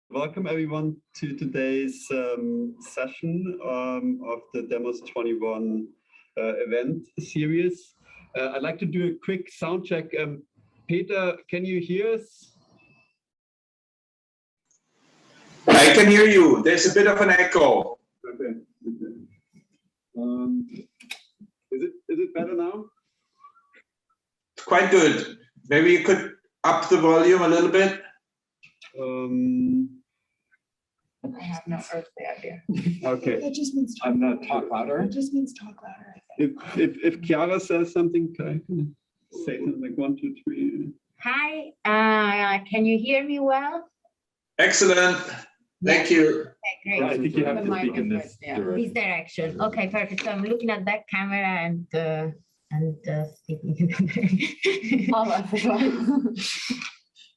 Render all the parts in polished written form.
Welcome everyone to today's session of the DEMOS21 event series. I'd like to do a quick sound check. Peter, can you hear us? I can hear you. There's a bit of an echo. Okay. Is it better now? Quite good. Maybe you could up the volume a little bit. I have no earthly idea. Okay. That just means I'm not talk louder. It just means talk louder. If Chiara says something, can I say something like 1, 2, 3? Hi, can you hear me well? Excellent. Thank you. Okay, great. I think you have to speak in this direction. This direction. Okay, perfect. So I'm looking at that camera and speaking. All of well.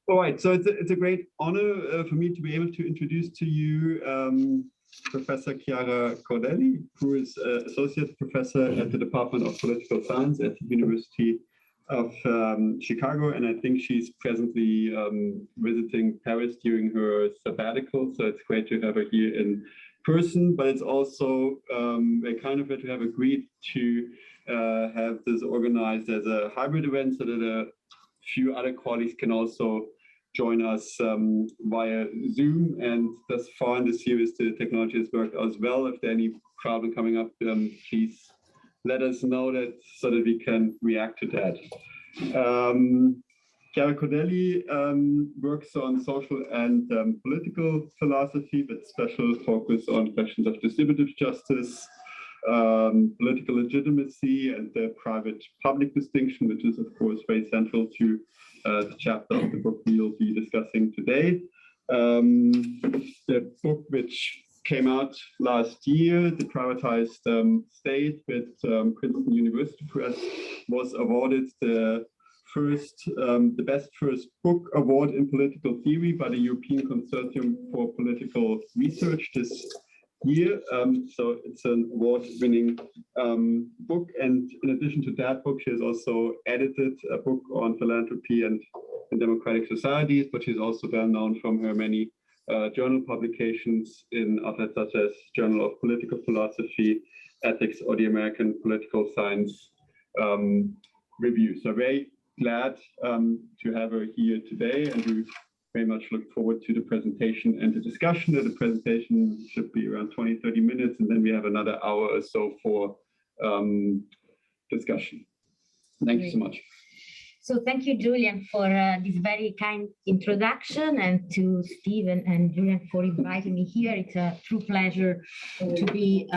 All right, so it's a great honor for me to be able to introduce to you Professor Chiara Cordelli, who is Associate Professor at the Department of Political Science at the University of Chicago, and I think she's presently visiting Paris during her sabbatical, so it's great to have her here in person, but it's also a kind of to have agreed to have this organized as a hybrid event so that a few other colleagues can also join us via Zoom, and thus far in the series the technology has worked as well. If there are any problem coming up, please let us know that so that we can react to that. Chiara Cordelli works on social and political philosophy with special focus on questions of distributive justice, political legitimacy, and the private-public distinction, which is of course very central to the chapter of the book we'll be discussing today. The book, which came out last year, The Privatized State, with Princeton University Press, was awarded the best first book award in political theory by the European Consortium for Political Research this year. So it's an award-winning book, and in addition to that book, she has also edited a book on philanthropy and democratic societies, but she's also well known from her many journal publications in outlets such as Journal of Political Philosophy, Ethics, or the American Political Science Review. So very glad to have her here today, and we very much look forward to the presentation and the discussion. The presentation should be around 20-30 minutes, and then we have another hour or so for discussion. Thank you so much. So thank you, Julian, for this very kind introduction, and to Stephen and Julian for inviting me here. It's a true pleasure to be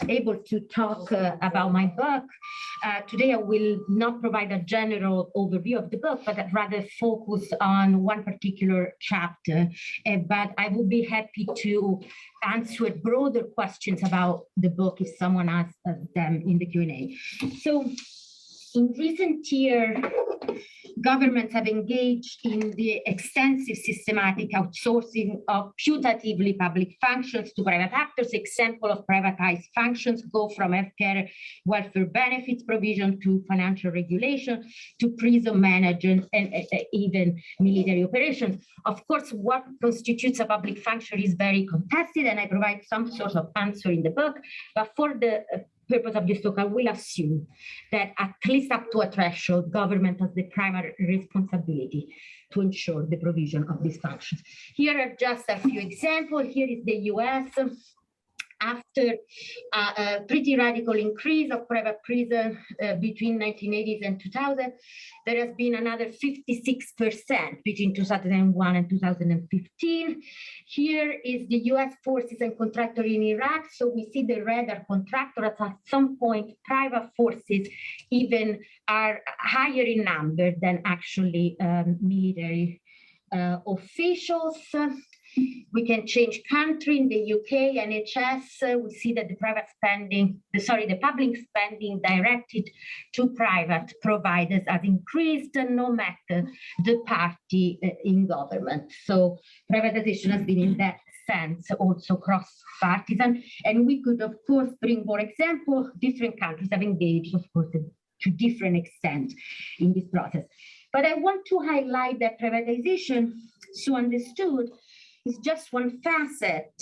able to talk about my book. Today, I will not provide a general overview of the book, but I'd rather focus on one particular chapter. But I will be happy to answer broader questions about the book if someone asks them in the Q&A. So, in recent years, governments have engaged in the extensive systematic outsourcing of putatively public functions to private actors. Example of privatized functions go from healthcare welfare benefits provision to financial regulation to prison management and even military operations. Of course, what constitutes a public function is very contested, and I provide some sort of answer in the book, but for the purpose of this talk, I will assume that at least up to a threshold, government has the primary responsibility to ensure the provision of these functions. Here are just a few examples. Here is the US. After a pretty radical increase of private prison between 1980s and 2000, there has been another 56% between 2001 and 2015. Here is the US forces and contractor in Iraq. So we see the red are contractors. At some point, private forces even are higher in number than actually military officials. We can change country. In the UK, NHS, we see that the the public spending directed to private providers has increased no matter the party in government. So privatization has been in that sense also cross-partisan. And we could, of course, bring more examples. Different countries have engaged, of course, to different extent in this process. But I want to highlight that privatization, so understood, is just one facet,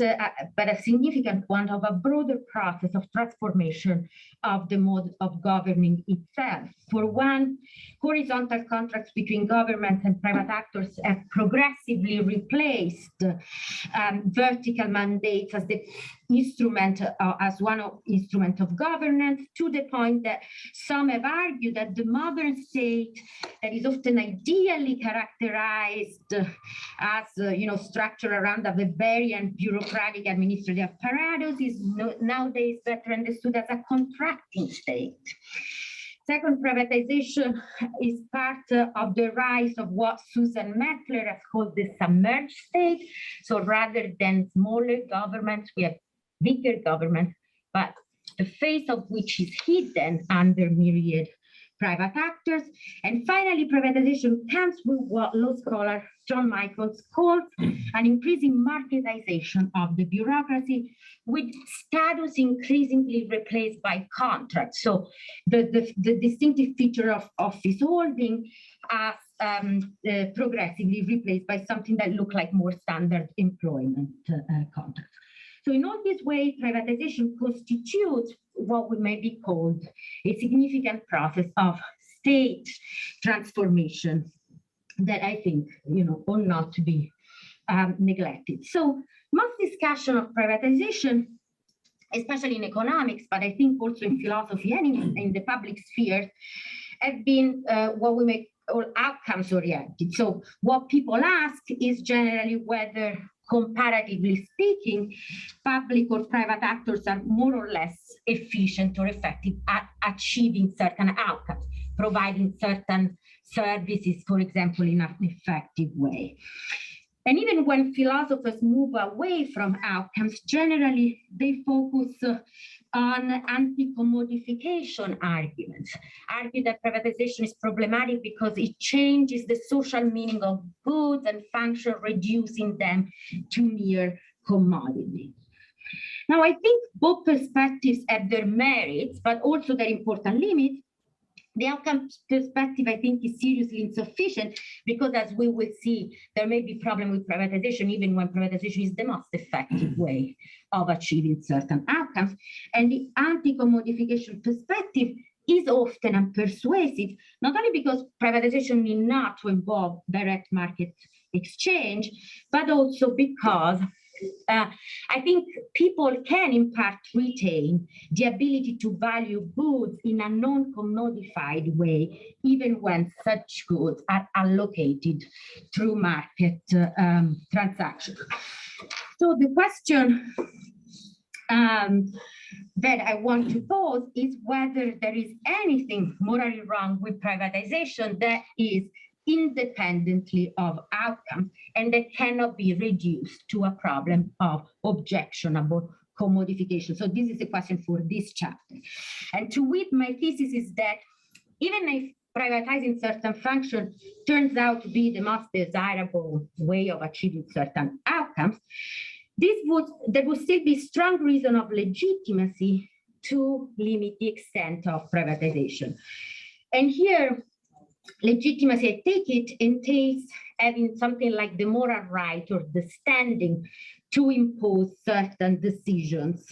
but a significant one of a broader process of transformation of the mode of governing itself. For one, horizontal contracts between governments and private actors have progressively replaced vertical mandates as the instrument, as one of instrument of governance, to the point that some have argued that the modern state that is often ideally characterized as structured around a Weberian bureaucratic administrative apparatus is nowadays better understood as a contracting state. Second, privatization is part of the rise of what Susan Mettler has called the submerged state. So rather than smaller governments, we have bigger governments, but the face of which is hidden under myriad private actors. And finally, privatization comes with what law scholar John Michaels calls an increasing marketization of the bureaucracy, with status increasingly replaced by contracts. So the distinctive feature of office holding as progressively replaced by something that look like more standard employment contracts. So in all this way, privatization constitutes what we may be called a significant process of state transformation that I think, ought not to be neglected. So most discussion of privatization, especially in economics, but I think also in philosophy and in the public sphere, have been what we may call outcomes oriented. So what people ask is generally whether, comparatively speaking, public or private actors are more or less efficient or effective at achieving certain outcomes, providing certain services, for example, in an effective way. And even when philosophers move away from outcomes, generally they focus on anti-commodification arguments, argue that privatization is problematic because it changes the social meaning of goods and function, reducing them to mere commodity. Now, I think both perspectives have their merits, but also their important limits. The outcome perspective, I think, is seriously insufficient because, as we will see, there may be problem with privatization even when privatization is the most effective way of achieving certain outcomes. And the anti-commodification perspective is often unpersuasive, not only because privatization need not to involve direct market exchange, but also because I think people can in part retain the ability to value goods in a non-commodified way, even when such goods are allocated through market transactions. So the question that I want to pose is whether there is anything morally wrong with privatization that is independently of outcome and that cannot be reduced to a problem of objectionable commodification. So this is a question for this chapter. And to wit, my thesis is that even if privatizing certain function turns out to be the most desirable way of achieving certain outcomes, there would still be strong reason of legitimacy to limit the extent of privatization. And here, legitimacy, I take it, entails having something like the moral right or the standing to impose certain decisions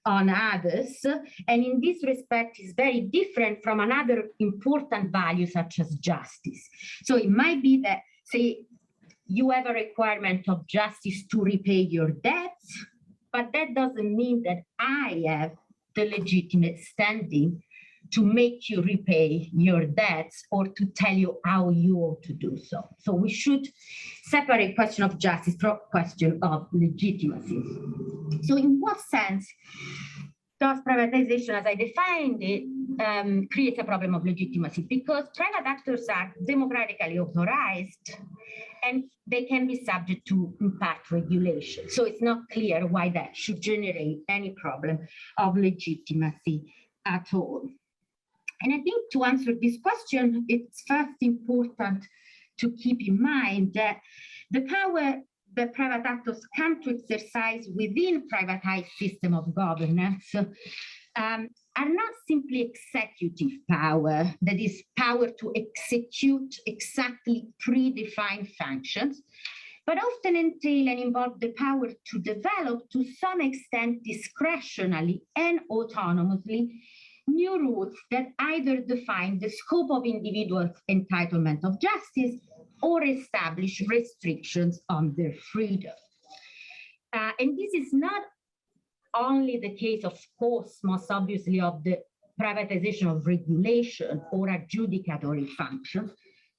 on others. And in this respect is very different from another important value such as justice. So it might be that, say, you have a requirement of justice to repay your debts, but that doesn't mean that I have the legitimate standing to make you repay your debts or to tell you how you ought to do so. So we should separate question of justice from question of legitimacy. So in what sense does privatization, as I defined it, create a problem of legitimacy? Because private actors are democratically authorized and they can be subject to impact regulation. So it's not clear why that should generate any problem of legitimacy at all. And I think to answer this question, it's first important to keep in mind that the power that private actors come to exercise within privatized system of governance are not simply executive power, that is power to execute exactly predefined functions, but often entail and involve the power to develop, to some extent discretionally and autonomously, new rules that either define the scope of individuals' entitlement of justice or establish restrictions on their freedom. And this is not only the case, of course, most obviously, of the privatization of regulation or adjudicatory functions,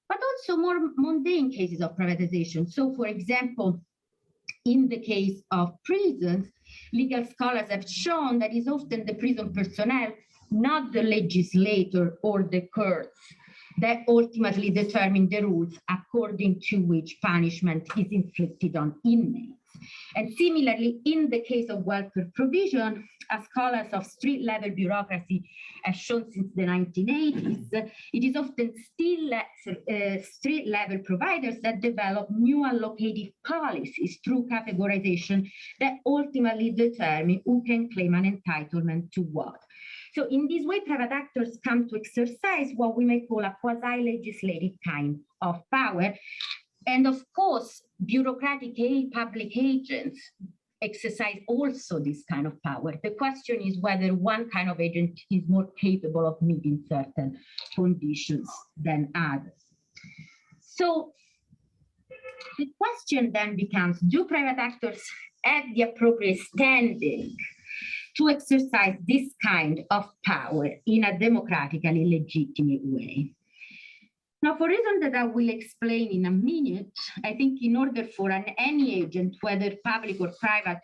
but also more mundane cases of privatization. So, for example, in the case of prisons, legal scholars have shown that it's often the prison personnel, not the legislator or the courts, that ultimately determine the rules according to which punishment is inflicted on inmates. And similarly, in the case of welfare provision, as scholars of street-level bureaucracy have shown since the 1980s, it is often still street-level providers that develop new allocative policies through categorization that ultimately determine who can claim an entitlement to what. So in this way, private actors come to exercise what we may call a quasi-legislative kind of power. And of course, bureaucratic public agents exercise also this kind of power. The question is whether one kind of agent is more capable of meeting certain conditions than others. So the question then becomes, do private actors have the appropriate standing to exercise this kind of power in a democratically legitimate way? Now, for reasons that I will explain in a minute, I think in order for any agent, whether public or private,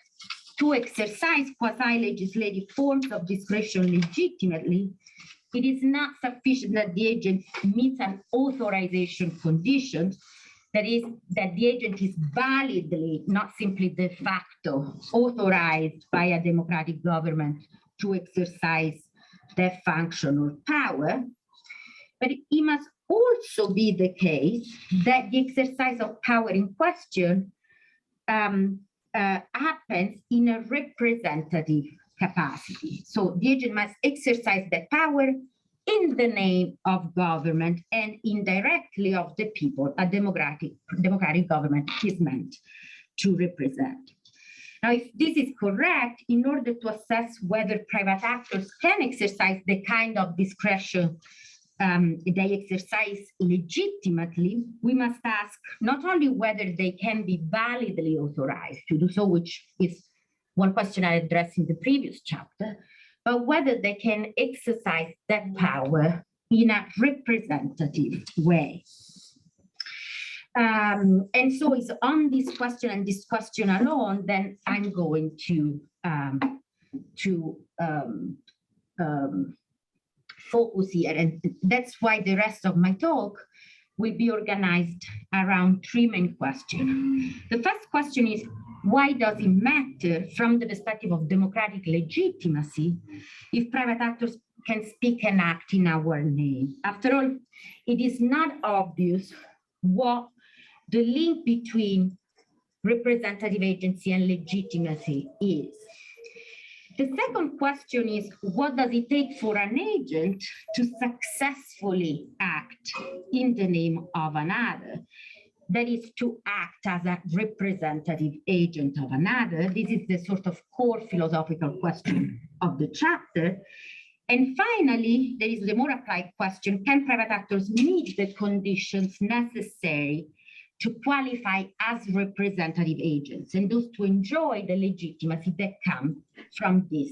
to exercise quasi-legislative forms of discretion legitimately, it is not sufficient that the agent meets an authorization condition, that is, that the agent is validly, not simply de facto, authorized by a democratic government to exercise that function or power, but it must also be the case that the exercise of power in question happens in a representative capacity. So the agent must exercise that power in the name of government and indirectly of the people a democratic government is meant to represent. Now, if this is correct, in order to assess whether private actors can exercise the kind of discretion they exercise legitimately, we must ask not only whether they can be validly authorized to do so, which is one question I addressed in the previous chapter, but whether they can exercise that power in a representative way. And so it's on this question and this question alone, then I'm going to focus here. And that's why the rest of my talk will be organized around three main questions. The first question is, why does it matter from the perspective of democratic legitimacy if private actors can speak and act in our name? After all, it is not obvious what the link between representative agency and legitimacy is. The second question is, what does it take for an agent to successfully act in the name of another? That is, to act as a representative agent of another. This is the sort of core philosophical question of the chapter. And finally, there is the more applied question, can private actors meet the conditions necessary to qualify as representative agents and thus to enjoy the legitimacy that comes from this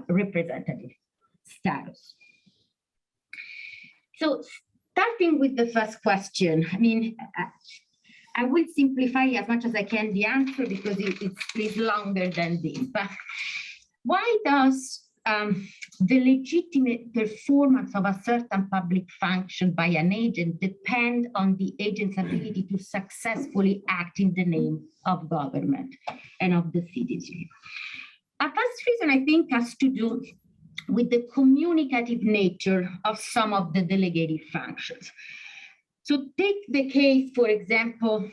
representative status? So starting with the first question, I mean, I will simplify as much as I can the answer because it's longer than this, but why does the legitimate performance of a certain public function by an agent depend on the agent's ability to successfully act in the name of government and of the citizen? A first reason, I think, has to do with the communicative nature of some of the delegated functions. So take the case, for example,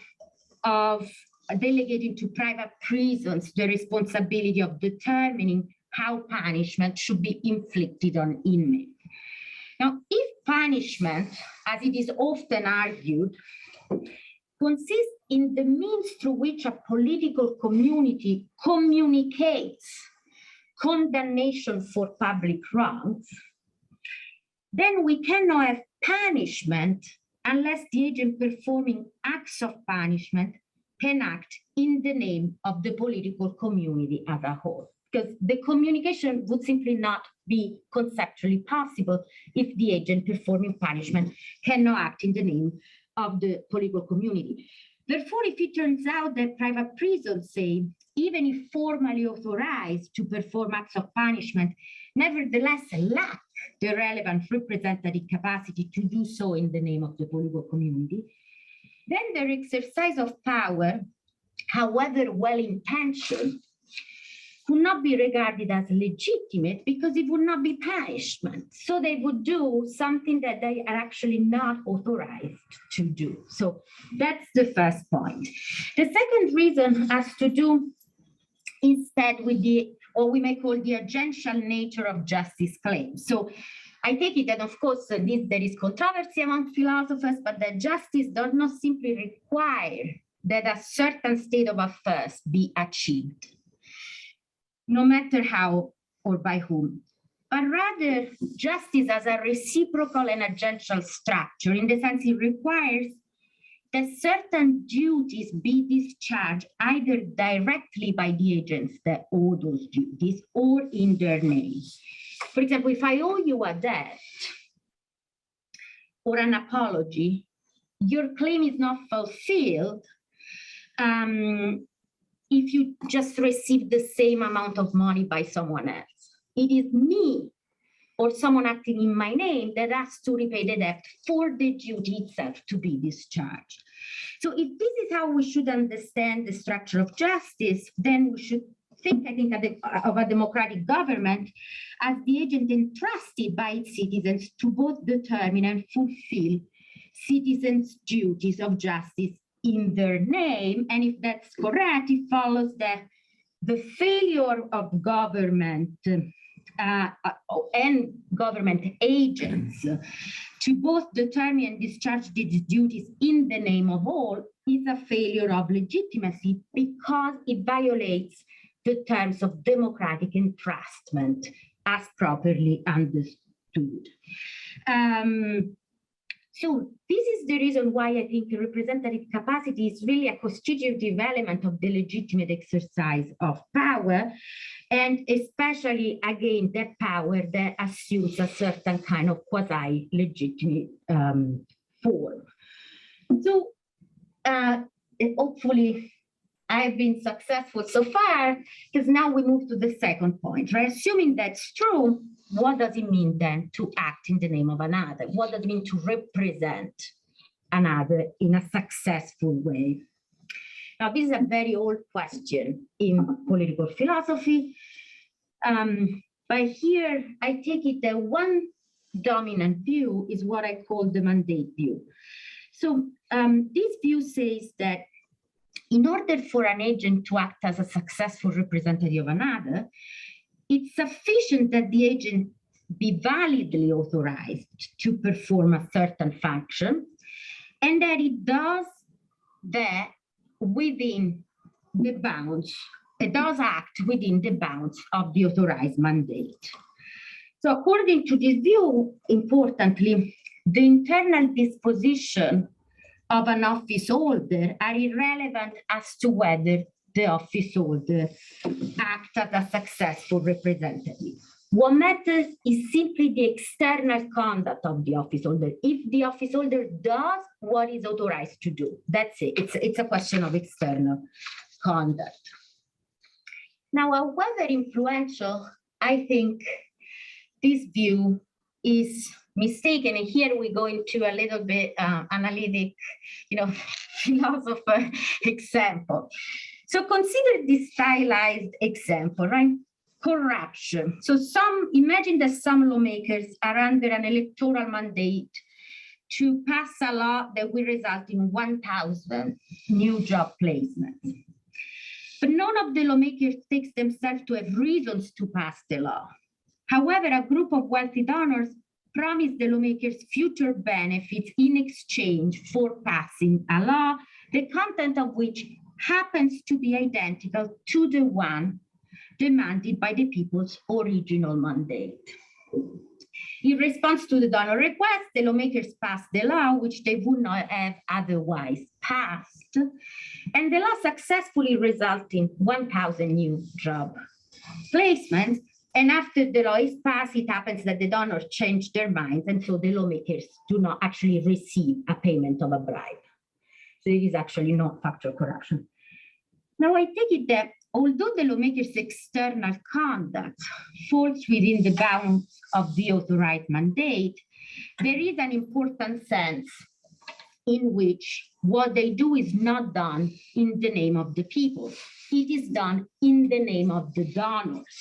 of delegating to private prisons the responsibility of determining how punishment should be inflicted on inmates. Now, if punishment, as it is often argued, consists in the means through which a political community communicates condemnation for public wrongs, then we cannot have punishment unless the agent performing acts of punishment can act in the name of the political community as a whole. Because the communication would simply not be conceptually possible if the agent performing punishment cannot act in the name of the political community. Therefore, if it turns out that private prisons, say, even if formally authorized to perform acts of punishment, nevertheless lack the relevant representative capacity to do so in the name of the political community, then their exercise of power, however well-intentioned, would not be regarded as legitimate because it would not be punishment. So they would do something that they are actually not authorized to do. So that's the first point. The second reason has to do instead with the, or we may call the agential nature of justice claims. So I take it that, of course, there is controversy among philosophers, but that justice does not simply require that a certain state of affairs be achieved, no matter how or by whom, but rather justice as a reciprocal and agential structure, in the sense it requires that certain duties be discharged either directly by the agents that owe those duties or in their name. For example, if I owe you a debt or an apology, your claim is not fulfilled if you just receive the same amount of money by someone else. It is me or someone acting in my name that has to repay the debt for the duty itself to be discharged. So if this is how we should understand the structure of justice, then we should think, I think, of a democratic government as the agent entrusted by its citizens to both determine and fulfill citizens' duties of justice in their name. And if that's correct, it follows that the failure of government and government agents to both determine and discharge these duties in the name of all is a failure of legitimacy because it violates the terms of democratic entrustment as properly understood. So this is the reason why I think representative capacity is really a constitutive element of the legitimate exercise of power, and especially, again, that power that assumes a certain kind of quasi-legitimate form. So hopefully I've been successful so far, because now we move to the second point, right? Assuming that's true, what does it mean then to act in the name of another? What does it mean to represent another in a successful way? Now, this is a very old question in political philosophy. But here, I take it that one dominant view is what I call the mandate view. So this view says that in order for an agent to act as a successful representative of another, it's sufficient that the agent be validly authorized to perform a certain function, and that it does that within the bounds, it does act within the bounds of the authorized mandate. So according to this view, importantly, the internal disposition of an office holder are irrelevant as to whether the office holder acts as a successful representative. What matters is simply the external conduct of the office holder. If the office holder does what is authorized to do, that's it. It's a question of external conduct. Now, however influential, I think this view is mistaken. And here we go into a little bit analytic, philosopher example. So consider this stylized example, right? Corruption. So imagine that some lawmakers are under an electoral mandate to pass a law that will result in 1,000 new job placements. But none of the lawmakers takes themselves to have reasons to pass the law. However, a group of wealthy donors promise the lawmakers future benefits in exchange for passing a law the content of which happens to be identical to the one demanded by the people's original mandate. In response to the donor request, the lawmakers passed the law, which they would not have otherwise passed, and the law successfully resulted in 1,000 new job placements. And after the law is passed, it happens that the donors change their minds, and so the lawmakers do not actually receive a payment of a bribe. So it is actually not factual corruption. Now, I take it that although the lawmakers' external conduct falls within the bounds of the authorized mandate, there is an important sense in which what they do is not done in the name of the people. It is done in the name of the donors.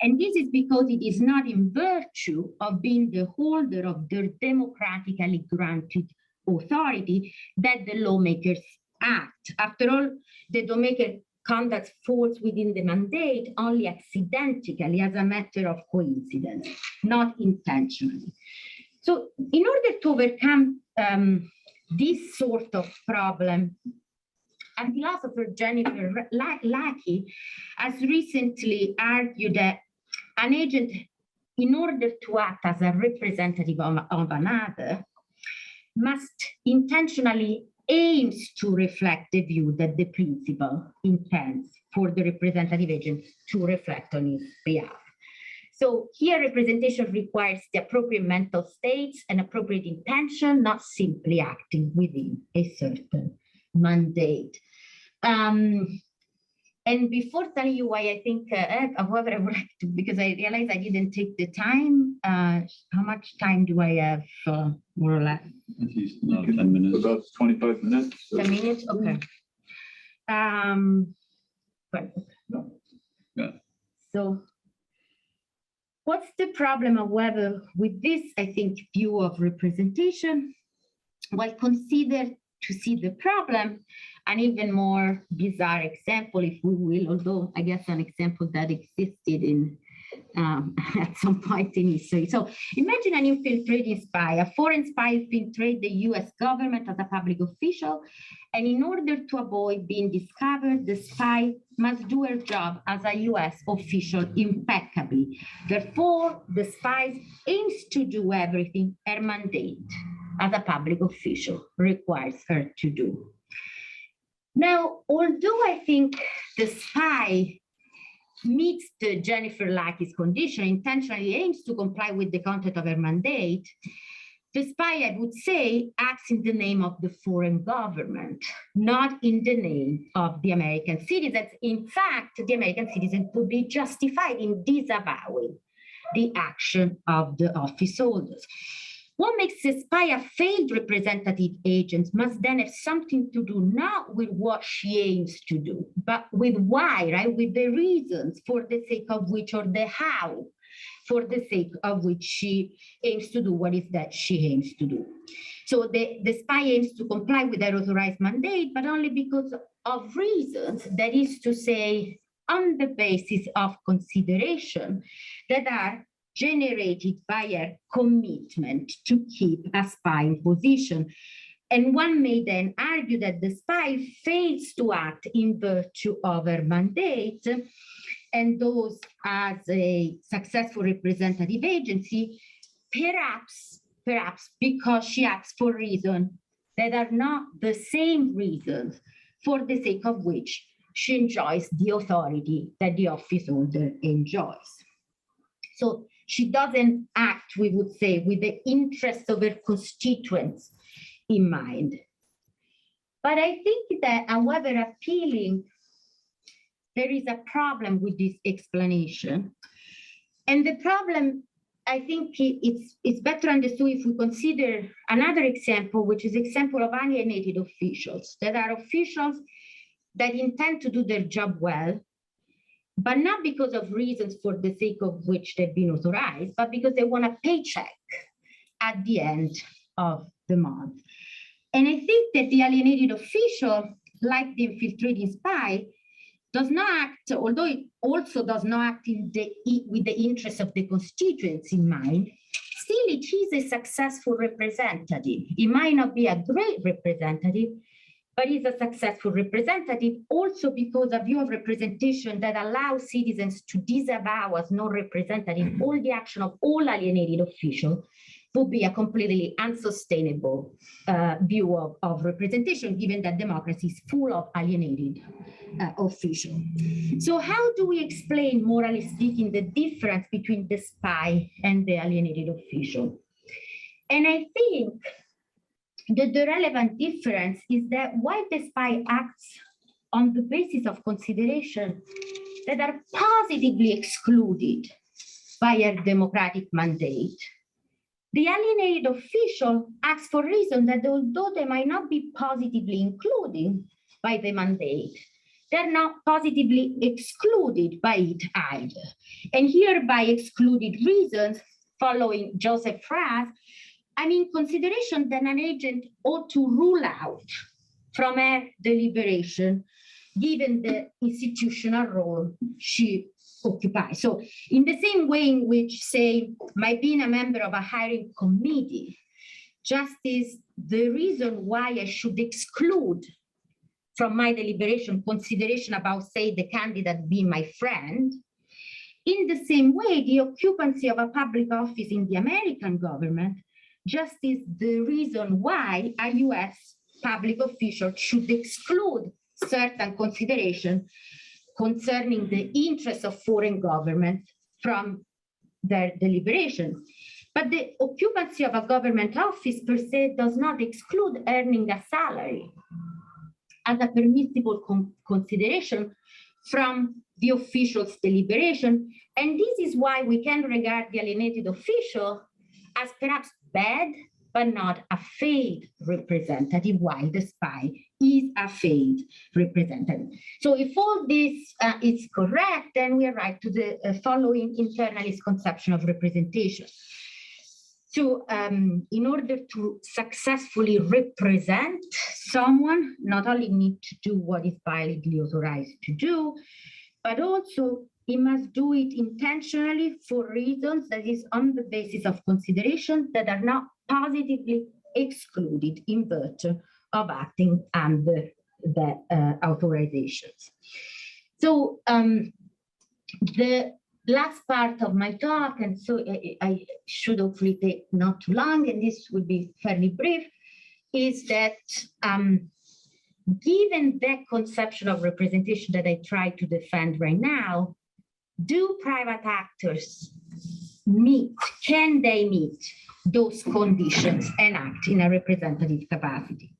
And this is because it is not in virtue of being the holder of their democratically granted authority that the lawmakers act. After all, the lawmaker conduct falls within the mandate only accidentally as a matter of coincidence, not intentionally. So in order to overcome this sort of problem, a philosopher, Jennifer Lackey, has recently argued that an agent, in order to act as a representative of another, must intentionally aims to reflect the view that the principal intends for the representative agent to reflect on his behalf. So here representation requires the appropriate mental states and appropriate intention, not simply acting within a certain mandate. And before telling you why I think, however, I would like to, because I realized I didn't take the time, how much time do I have, more or less? At least 10 minutes. About 25 minutes. 10 minutes, okay. Yeah. So what's the problem, however, with this, I think, view of representation? Well, consider to see the problem, an even more bizarre example, if we will, although I guess an example that existed in at some point in history. So imagine an infiltrating spy. A foreign spy infiltrates the US government as a public official, and in order to avoid being discovered, the spy must do her job as a US official impeccably. Therefore, the spy aims to do everything her mandate as a public official requires her to do. Now, although I think the spy meets the Jennifer Lackey's condition, intentionally aims to comply with the content of her mandate, the spy, I would say, acts in the name of the foreign government, not in the name of the American citizens. In fact, the American citizens would be justified in disavowing the action of the office holders. What makes a spy a failed representative agent must then have something to do not with what she aims to do, but with why, right? With the reasons for the sake of which, or the how, for the sake of which she aims to do what is that she aims to do. So the spy aims to comply with their authorized mandate, but only because of reasons, that is to say, on the basis of consideration that are generated by a commitment to keep a spy in position. And one may then argue that the spy fails to act in virtue of her mandate, and those as a successful representative agency, perhaps because she acts for reasons that are not the same reasons for the sake of which she enjoys the authority that the office holder enjoys. So she doesn't act, we would say, with the interests of her constituents in mind. But I think that, however appealing, there is a problem with this explanation. And the problem, I think it's better understood if we consider another example, which is example of alienated officials, that are officials that intend to do their job well, but not because of reasons for the sake of which they've been authorized, but because they want a paycheck at the end of the month. And I think that the alienated official, like the infiltrating spy, does not act, although it also does not act with the interests of the constituents in mind, still it is a successful representative. It might not be a great representative, but is a successful representative also because a view of representation that allows citizens to disavow as non-representative all the action of all alienated officials would be a completely unsustainable view of representation, given that democracy is full of alienated officials. So how do we explain, morally speaking, the difference between the spy and the alienated official? And I think that the relevant difference is that while the spy acts on the basis of consideration that are positively excluded by a democratic mandate, the alienated official acts for reasons that, although they might not be positively included by the mandate, they're not positively excluded by it either. And here, by excluded reasons, following Joseph Raz, I mean consideration that an agent ought to rule out from her deliberation, given the institutional role she occupies. So in the same way in which, say, my being a member of a hiring committee just is the reason why I should exclude from my deliberation consideration about, say, the candidate being my friend, in the same way, the occupancy of a public office in the American government just is the reason why a US public official should exclude certain consideration concerning the interests of foreign governments from their deliberation. But the occupancy of a government office per se does not exclude earning a salary as a permissible consideration from the official's deliberation. And this is why we can regard the alienated official as perhaps bad, but not a failed representative, while the spy is a failed representative. So if all this is correct, then we arrive to the following internalist conception of representation. So in order to successfully represent someone, not only need to do what is validly authorized to do, but also it must do it intentionally for reasons that is on the basis of considerations that are not positively excluded in virtue of acting under the authorizations. So the last part of my talk, and so I should hopefully take not too long, and this will be fairly brief, is that given that conception of representation that I try to defend right now, do private actors meet, can they meet those conditions and act in a representative capacity?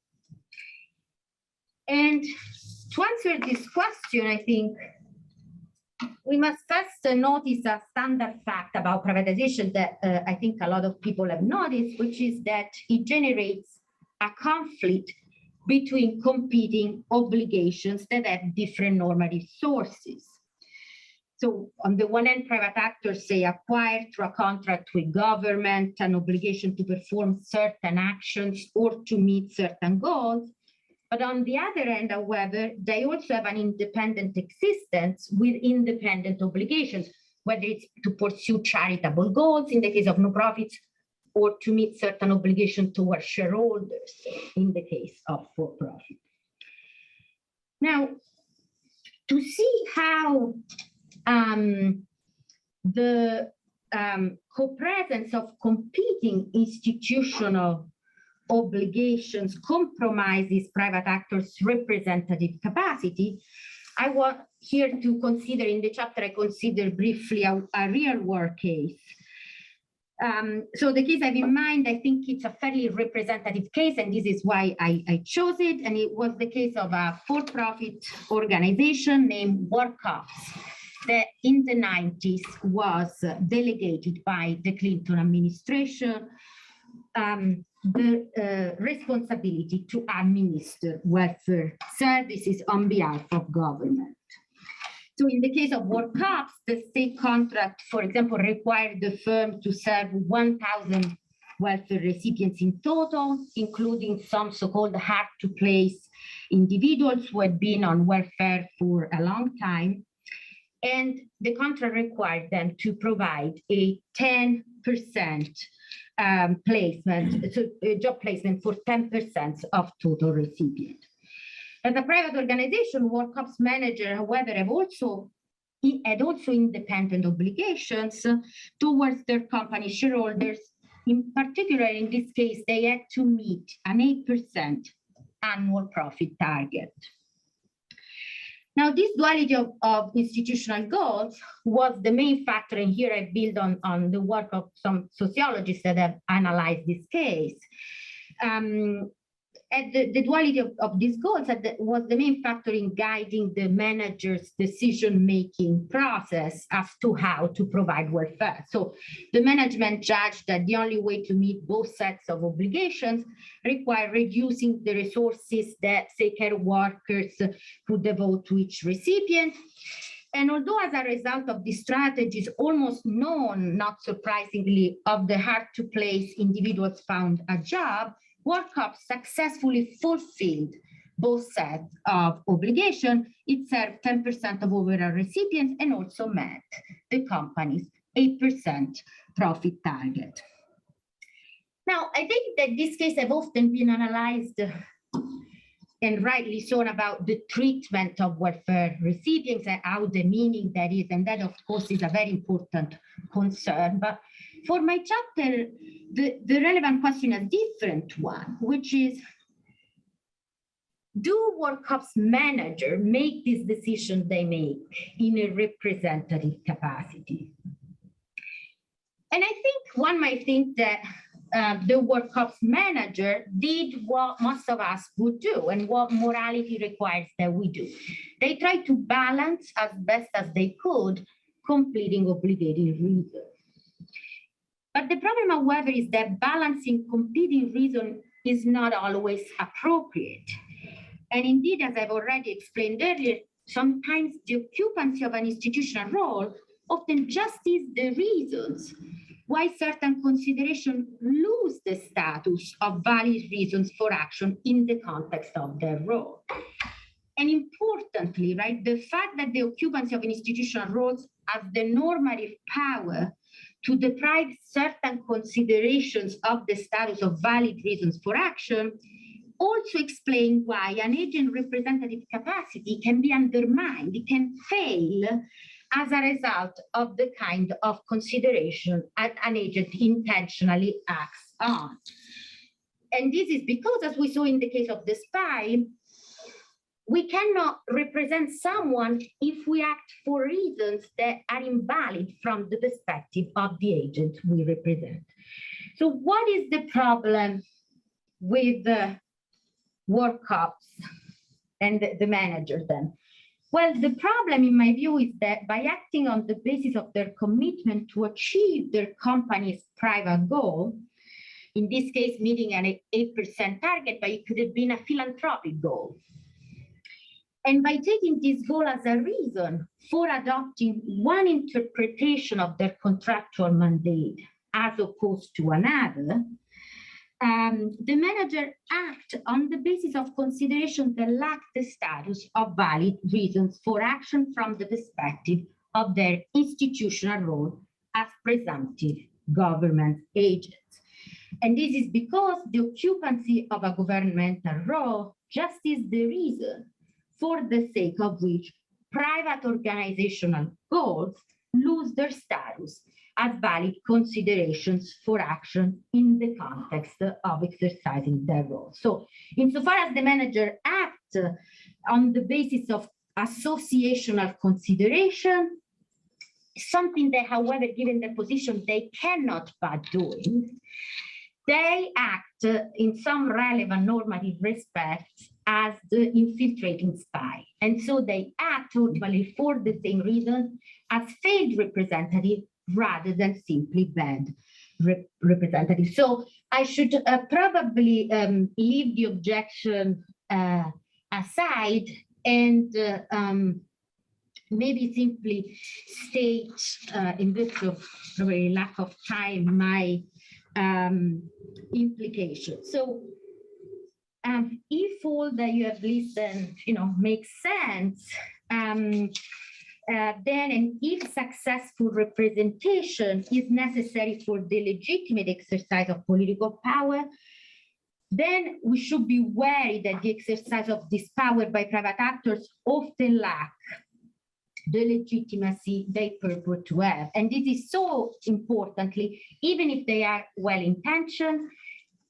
And to answer this question, I think we must first notice a standard fact about privatization that I think a lot of people have noticed, which is that it generates a conflict between competing obligations that have different normative sources. So on the one hand, private actors say acquire through a contract with government an obligation to perform certain actions or to meet certain goals. But on the other hand, however, they also have an independent existence with independent obligations, whether it's to pursue charitable goals in the case of no profits, or to meet certain obligations towards shareholders in the case of for-profit. Now, to see how the co-presence of competing institutional obligations compromises private actors' representative capacity, I want here to consider, in the chapter, I consider briefly a real-world case. So the case I have in mind, I think it's a fairly representative case, and this is why I chose it. And it was the case of a for-profit organization named Work Ops that in the 90s was delegated by the Clinton administration the responsibility to administer welfare services on behalf of government. So in the case of Work Ops, the state contract, for example, required the firm to serve 1,000 welfare recipients in total, including some so-called hard-to-place individuals who had been on welfare for a long time. And the contract required them to provide a 10% placement, so job placement for 10% of total recipients. As a private organization, World Cup's manager, however, had also independent obligations towards their company shareholders. In particular, in this case, they had to meet an 8% annual profit target. Now, this duality of institutional goals was the main factor, and here I build on the work of some sociologists that have analyzed this case. And the duality of these goals was the main factor in guiding the manager's decision-making process as to how to provide welfare. So the management judged that the only way to meet both sets of obligations required reducing the resources that, say, care workers would devote to each recipient. And although as a result of these strategies, almost none, not surprisingly, of the hard-to-place individuals found a job, World Cup successfully fulfilled both sets of obligation. It served 10% of overall recipients and also met the company's 8% profit target. Now, I think that this case have often been analyzed, and rightly so, about the treatment of welfare recipients and how demeaning that is. And that, of course, is a very important concern. But for my chapter, the relevant question is a different one, which is, do World Cup's manager make this decision they make in a representative capacity? And I think one might think that the World Cup's manager did what most of us would do and what morality requires that we do. They tried to balance as best as they could completing obligating reasons. But the problem, however, is that balancing competing reasons is not always appropriate. And indeed, as I've already explained earlier, sometimes the occupancy of an institutional role often justifies the reasons why certain considerations lose the status of valid reasons for action in the context of their role. And importantly, right, the fact that the occupancy of institutional roles has the normative power to deprive certain considerations of the status of valid reasons for action also explain why an agent representative capacity can be undermined, it can fail as a result of the kind of consideration an agent intentionally acts on. And this is because, as we saw in the case of the spy, we cannot represent someone if we act for reasons that are invalid from the perspective of the agent we represent. So what is the problem with the World Cups and the manager then? Well, the problem, in my view, is that by acting on the basis of their commitment to achieve their company's private goal, in this case, meeting an 8% target, but it could have been a philanthropic goal. And by taking this goal as a reason for adopting one interpretation of their contractual mandate as opposed to another, the manager acts on the basis of consideration that lack the status of valid reasons for action from the perspective of their institutional role as presumptive government agents. And this is because the occupancy of a governmental role just is the reason for the sake of which private organizational goals lose their status as valid considerations for action in the context of exercising their role. So insofar as the manager acts on the basis of associational consideration, something that, however, given their position, they cannot but doing, they act in some relevant normative respects as the infiltrating spy. And so they act ultimately for the same reason as failed representative rather than simply bad representative. So I should probably leave the objection aside and maybe simply state, in this of probably lack of time, my implications. So if all that you have listened, makes sense, then and if successful representation is necessary for the legitimate exercise of political power, then we should be wary that the exercise of this power by private actors often lack the legitimacy they purport to have. And this is so importantly, even if they are well-intentioned,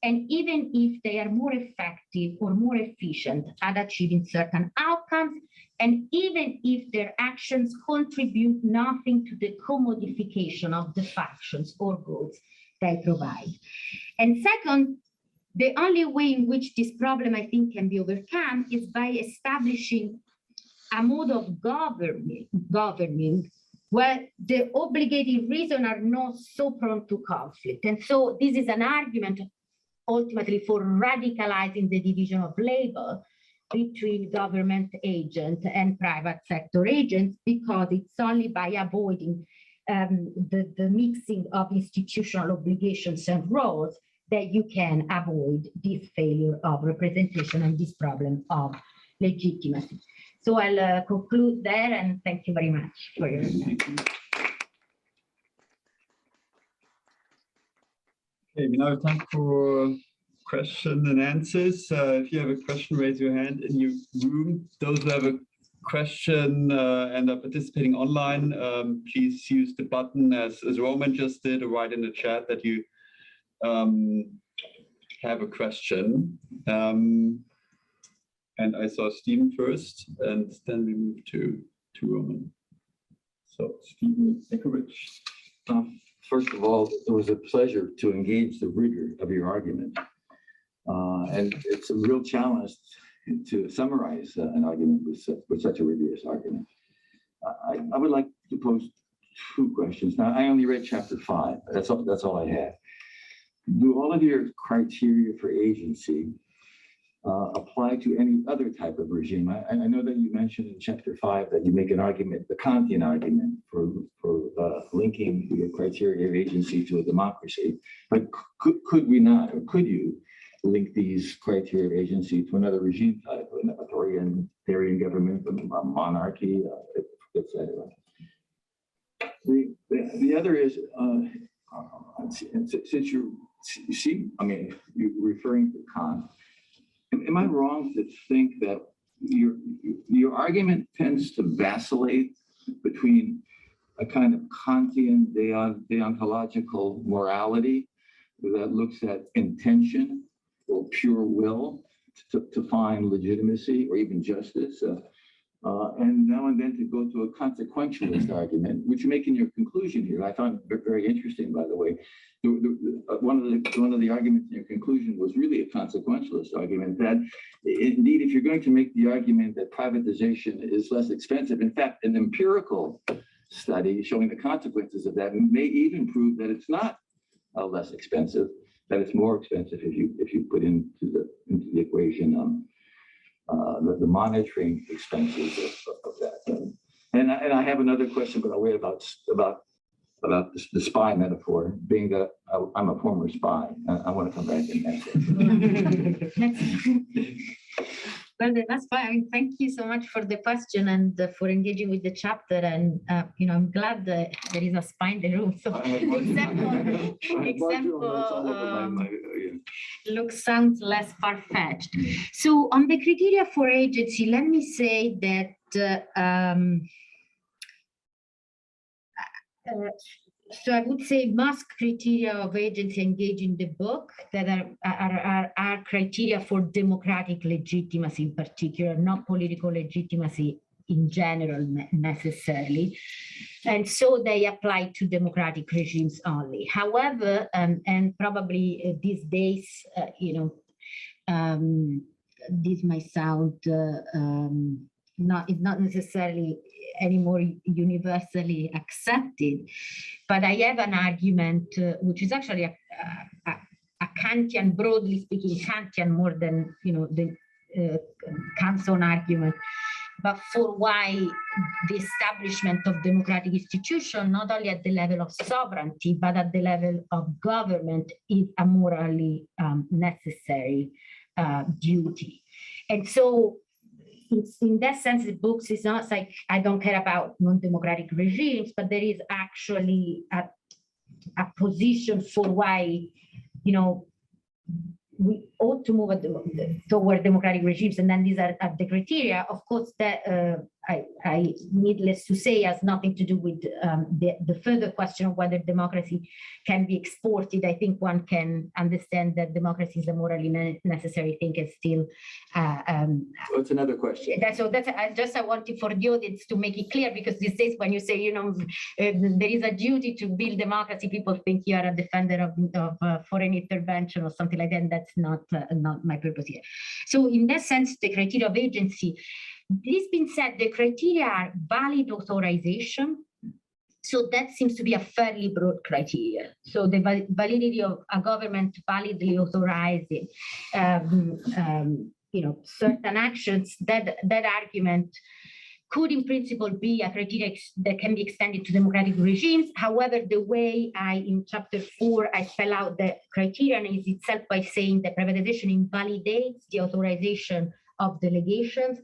and even if they are more effective or more efficient at achieving certain outcomes, and even if their actions contribute nothing to the commodification of the functions or goods they provide. And second, the only way in which this problem, I think, can be overcome is by establishing a mode of governing where the obligated reasons are not so prone to conflict. And so this is an argument ultimately for radicalizing the division of labor between government agents and private sector agents, because it's only by avoiding the mixing of institutional obligations and roles that you can avoid this failure of representation and this problem of legitimacy. So I'll conclude there, and thank you very much for your attention. Okay, we now have time for question and answers. If you have a question, raise your hand in your room. Those who have a question and are participating online, please use the button as Roman just did, or write in the chat that you have a question. And I saw Stephen first, and then we move to Roman. So Stephen Ekovich. First of all, it was a pleasure to engage the rigor of your argument. And it's a real challenge to summarize an argument with such a rigorous argument. I would like to pose two questions. Now, I only read chapter 5. That's all I have. Do all of your criteria for agency apply to any other type of regime? I know that you mentioned in chapter 5 that you make an argument, the Kantian argument, for linking your criteria of agency to a democracy. But could we not, or could you link these criteria of agency to another regime type, an authoritarian government, a monarchy, etc.? The other is, since you see, I mean, you're referring to Kant. Am I wrong to think that your argument tends to vacillate between a kind of Kantian deontological morality that looks at intention or pure will to find legitimacy or even justice, and now and then to go to a consequentialist argument, which you make in your conclusion here? I found it very interesting, by the way. One of the arguments in your conclusion was really a consequentialist argument, that indeed, if you're going to make the argument that privatization is less expensive, in fact, an empirical study showing the consequences of that may even prove that it's not less expensive, that it's more expensive if you put into the equation the monitoring expenses of that. And I have another question, but I'll wait about the spy metaphor, being that I'm a former spy. I want to come back and answer. Well, that's fine. I mean, thank you so much for the question and for engaging with the chapter. And I'm glad that there is a spy in the room. So sounds less far-fetched. So on the criteria for agency, let me say that so I would say most criteria of agency engaged in the book that are criteria for democratic legitimacy in particular, not political legitimacy in general necessarily. And so they apply to democratic regimes only. However, and probably these days, this might sound it's not necessarily any more universally accepted, but I have an argument which is actually a Kantian, broadly speaking, Kantian more than the Kant's own argument, but for why the establishment of democratic institutions, not only at the level of sovereignty, but at the level of government, is a morally necessary duty. And so in that sense, the books is not like I don't care about non-democratic regimes, but there is actually a position for why, we ought to move toward democratic regimes, and then these are the criteria. Of course, that I needless to say has nothing to do with the further question of whether democracy can be exported. I think one can understand that democracy is a morally necessary thing. Is still. What's another question? I wanted for the audience to make it clear, because these days when you say, you know, there is a duty to build democracy, people think you are a defender of foreign intervention or something like that. And that's not my purpose here. So in that sense, the criteria of agency. This being said, the criteria are valid authorization. So that seems to be a fairly broad criteria. So the validity of a government validly authorizing, you know, certain actions. That argument could, in principle, be a criteria that can be extended to democratic regimes. However, the way in chapter 4 I spell out the criterion is itself by saying that privatization invalidates the authorization of delegations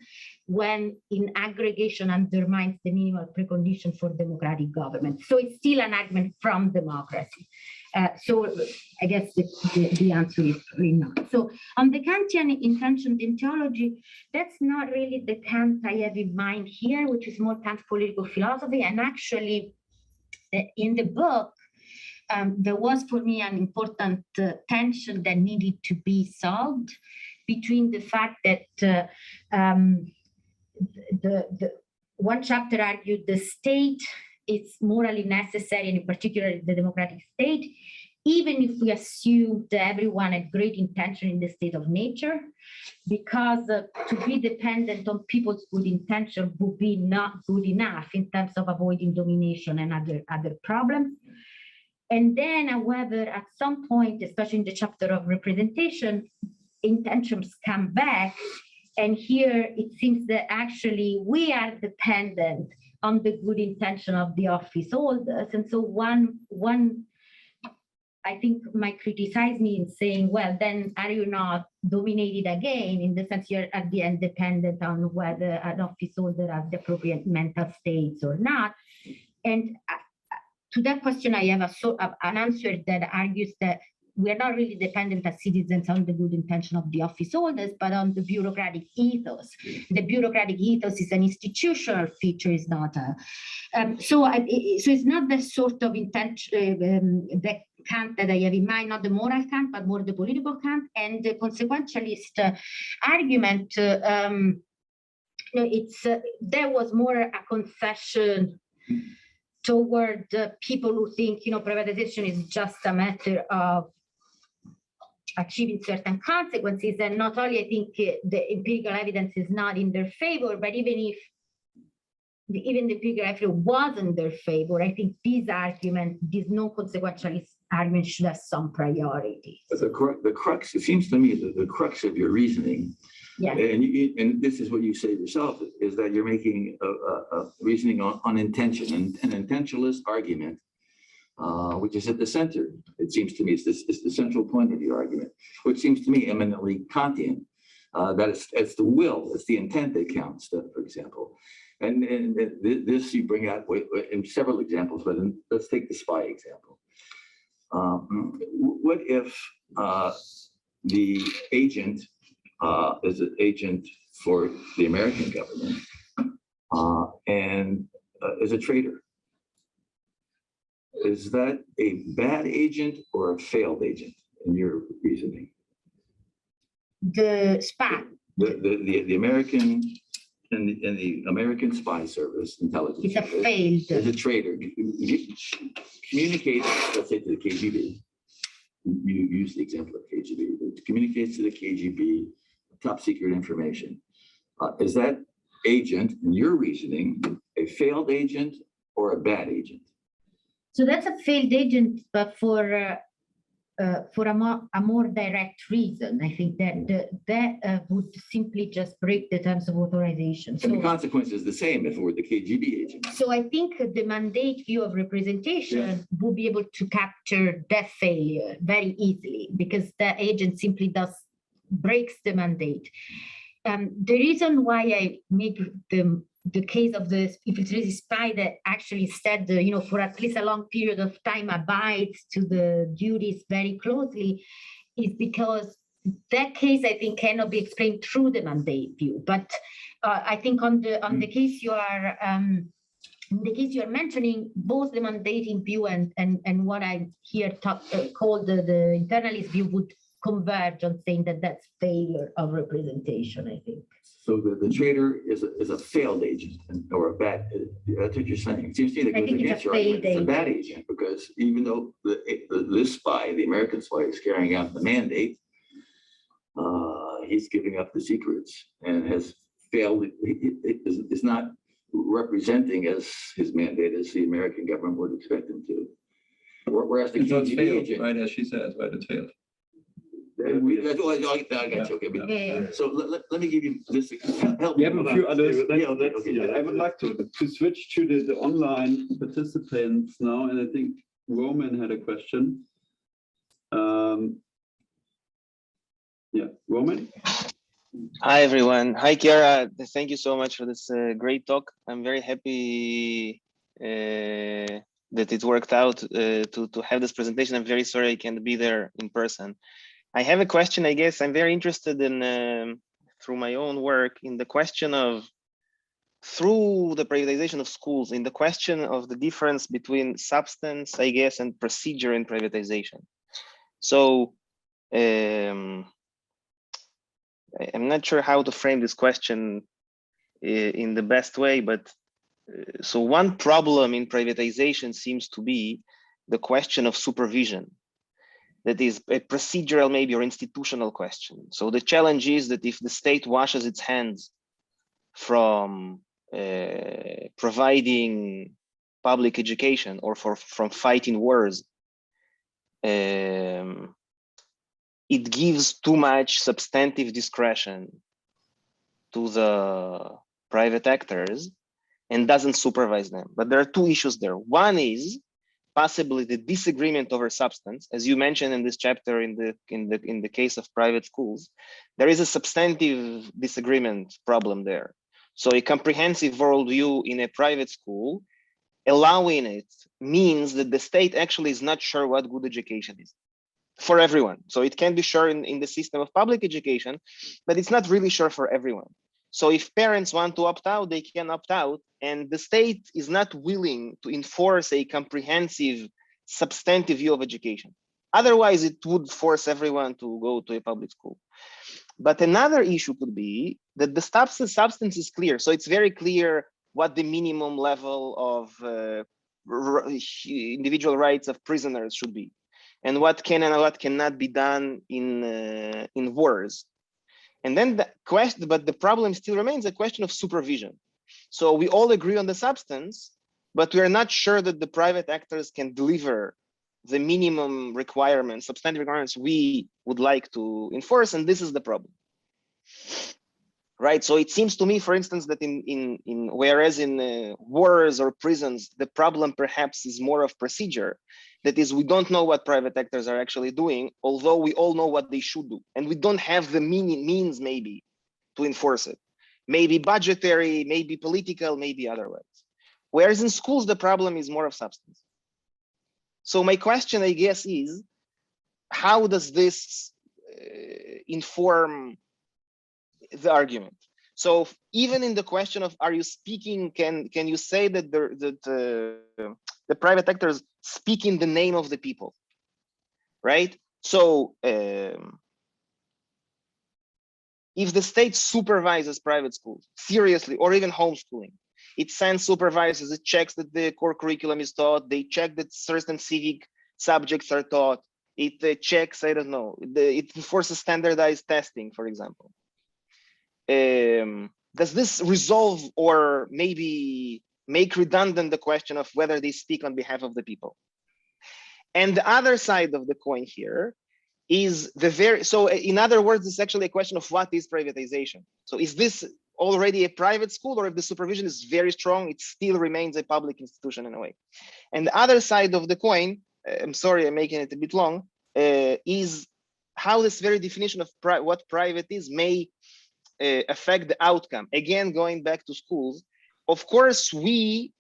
when in aggregation undermines the minimal precondition for democratic government. So it's still an argument from democracy. So I guess the answer is really not. So on the Kantian intention theology, that's not really the Kant I have in mind here, which is more Kant's political philosophy. And actually, in the book, there was for me an important tension that needed to be solved between the fact that the one chapter argued the state is morally necessary, and in particular the democratic state, even if we assume that everyone had great intention in the state of nature, because to be dependent on people's good intention would be not good enough in terms of avoiding domination and other problems. And then, however, at some point, especially in the chapter of representation, intentions come back. And here it seems that actually we are dependent on the good intention of the office holders. And so one I think might criticize me in saying, well, then are you not dominated again, in the sense you're at the end dependent on whether an office holder has the appropriate mental states or not. And to that question, I have an answer that argues that we are not really dependent as citizens on the good intention of the office holders, but on the bureaucratic ethos. The bureaucratic ethos is an institutional feature, is not a. So it's not the sort of intention, the Kant that I have in mind, not the moral Kant, but more the political Kant. And the consequentialist argument, there was more a concession toward people who think, privatization is just a matter of achieving certain consequences. And not only I think the empirical evidence is not in their favor, but even if the empirical evidence was in their favor, I think this non-consequentialist argument should have some priority. But the crux, it seems to me that the crux of your reasoning, yeah, and this is what you say yourself, is that you're making a reasoning on intention, and an intentionalist argument, which is at the center. It seems to me it's the central point of your argument, which seems to me eminently Kantian. That it's the will, it's the intent that counts, for example. And this you bring out in several examples, but let's take the spy example. What if the agent is an agent for the American government and is a traitor? Is that a bad agent or a failed agent in your reasoning? The spy. The American and the American spy service, intelligence. It's a failed. Is a traitor. Communicates, let's say, to the KGB. You use the example of KGB. It communicates to the KGB top secret information. Is that agent, in your reasoning, a failed agent or a bad agent? So that's a failed agent, but for a more direct reason. I think that would simply just break the terms of authorization. So the consequence is the same if it were the KGB agent. So I think the mandate view of representation will be able to capture that failure very easily, because the agent simply breaks the mandate. The reason why I make the case of the infiltrated spy that actually said, for at least a long period of time abides to the duties very closely, is because that case, I think, cannot be explained through the mandate view. But I think on the case you are in the case you are mentioning, both the mandating view and what I here called the internalist view would converge on saying that that's failure of representation, I think. So the traitor is a failed agent or a bad, that's what you're saying. It seems to me that I goes think it's against a your argument. failed It's a bad agent because even though this spy, the American spy, is carrying out the mandate, he's giving up the secrets and has failed. Is not representing as his mandate as the American government would expect him to. Whereas the So it's KGB failed, agent, right, as she says, right, it's failed. I got you. Okay. Yeah. So let me give you this. Help We have a few others. Okay. I would like to switch to the online participants now, and I think Roman had a question. Yeah, Roman. Hi, everyone. Hi, Chiara. Thank you so much for this great talk. I'm very happy that it worked out to have this presentation. I'm very sorry I can't be there in person. I have a question, I guess. I'm very interested in, through my own work, in the question of, through the privatization of schools, in the question of the difference between substance, I guess, and procedure in privatization. So, I'm not sure how to frame this question in the best way, but so one problem in privatization seems to be the question of supervision. That is a procedural, maybe, or institutional question. So the challenge is that if the state washes its hands from providing public education or from fighting wars, it gives too much substantive discretion to the private actors and doesn't supervise them. But there are two issues there. One is possibly the disagreement over substance, as you mentioned in this chapter in the case of private schools. There is a substantive disagreement problem there. So a comprehensive worldview in a private school, allowing it means that the state actually is not sure what good education is for everyone. So it can be sure in the system of public education, but it's not really sure for everyone. So if parents want to opt out, they can opt out, and the state is not willing to enforce a comprehensive, substantive view of education. Otherwise, it would force everyone to go to a public school. But another issue could be that the substance is clear. So it's very clear what the minimum level of individual rights of prisoners should be, and what can and what cannot be done in wars. And then the question, but the problem still remains a question of supervision. So we all agree on the substance, but we are not sure that the private actors can deliver the minimum requirements, substantive requirements we would like to enforce, and this is the problem. Right, so it seems to me, for instance, that whereas in wars or prisons, the problem perhaps is more of procedure. That is, we don't know what private actors are actually doing, although we all know what they should do. And we don't have the means maybe to enforce it. Maybe budgetary, maybe political, maybe otherwise. Whereas in schools, the problem is more of substance. So my question, I guess, is how does this inform the argument? So even in the question of, are you speaking, can you say that the private actors speak in the name of the people, right? So if the state supervises private schools seriously, or even homeschooling, it sends supervisors, it checks that the core curriculum is taught, they check that certain civic subjects are taught, it checks, I don't know, it enforces standardized testing, for example. Does this resolve or maybe make redundant the question of whether they speak on behalf of the people? And the other side of the coin here is so in other words, it's actually a question of what is privatization. So is this already a private school, or if the supervision is very strong, it still remains a public institution in a way? And the other side of the coin, I'm sorry, I'm making it a bit long, is how this very definition of what private is may affect the outcome. Again, going back to schools, of course, we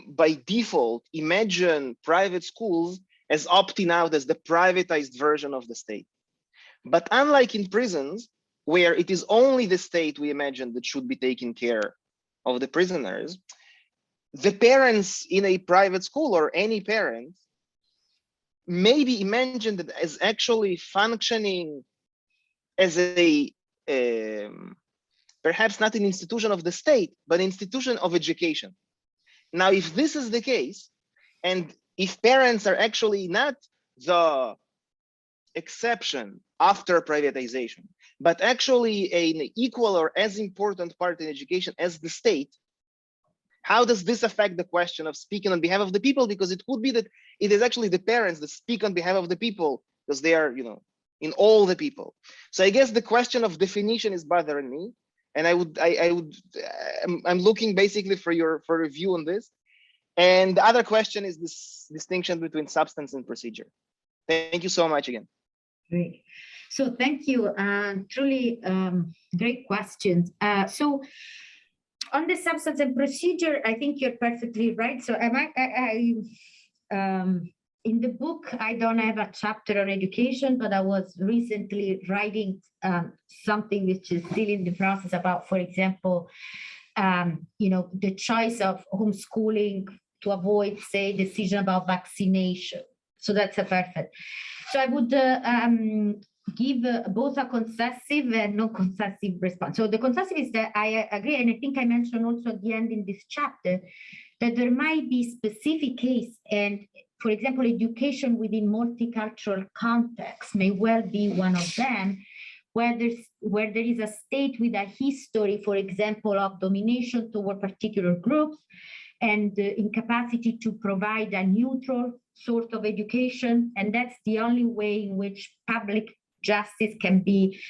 by default imagine private schools as opting out as the privatized version of the state. But unlike in prisons, where it is only the state we imagine that should be taking care of the prisoners, the parents in a private school or any parent may be imagined as actually functioning as a perhaps not an institution of the state, but an institution of education. Now, if this is the case, and if parents are actually not the exception after privatization, but actually an equal or as important part in education as the state, how does this affect the question of speaking on behalf of the people? Because it could be that it is actually the parents that speak on behalf of the people because they are, in all the people. So I guess the question of definition is bothering me. And I'm looking basically for your view on this. And the other question is this distinction between substance and procedure. Thank you so much again. Great. So thank you. Truly great questions. So on the substance and procedure, I think you're perfectly right. So in the book, I don't have a chapter on education, but I was recently writing something which is still in the process about, for example, the choice of homeschooling to avoid, say, decision about vaccination. So that's a perfect. So I would give both a concessive and non-concessive response. So the concessive is that I agree, and I think I mentioned also at the end in this chapter, that there might be specific case, and for example, education within multicultural context may well be one of them, where there is a state with a history, for example, of domination toward particular groups and incapacity to provide a neutral sort of education. And that's the only way in which public justice can be,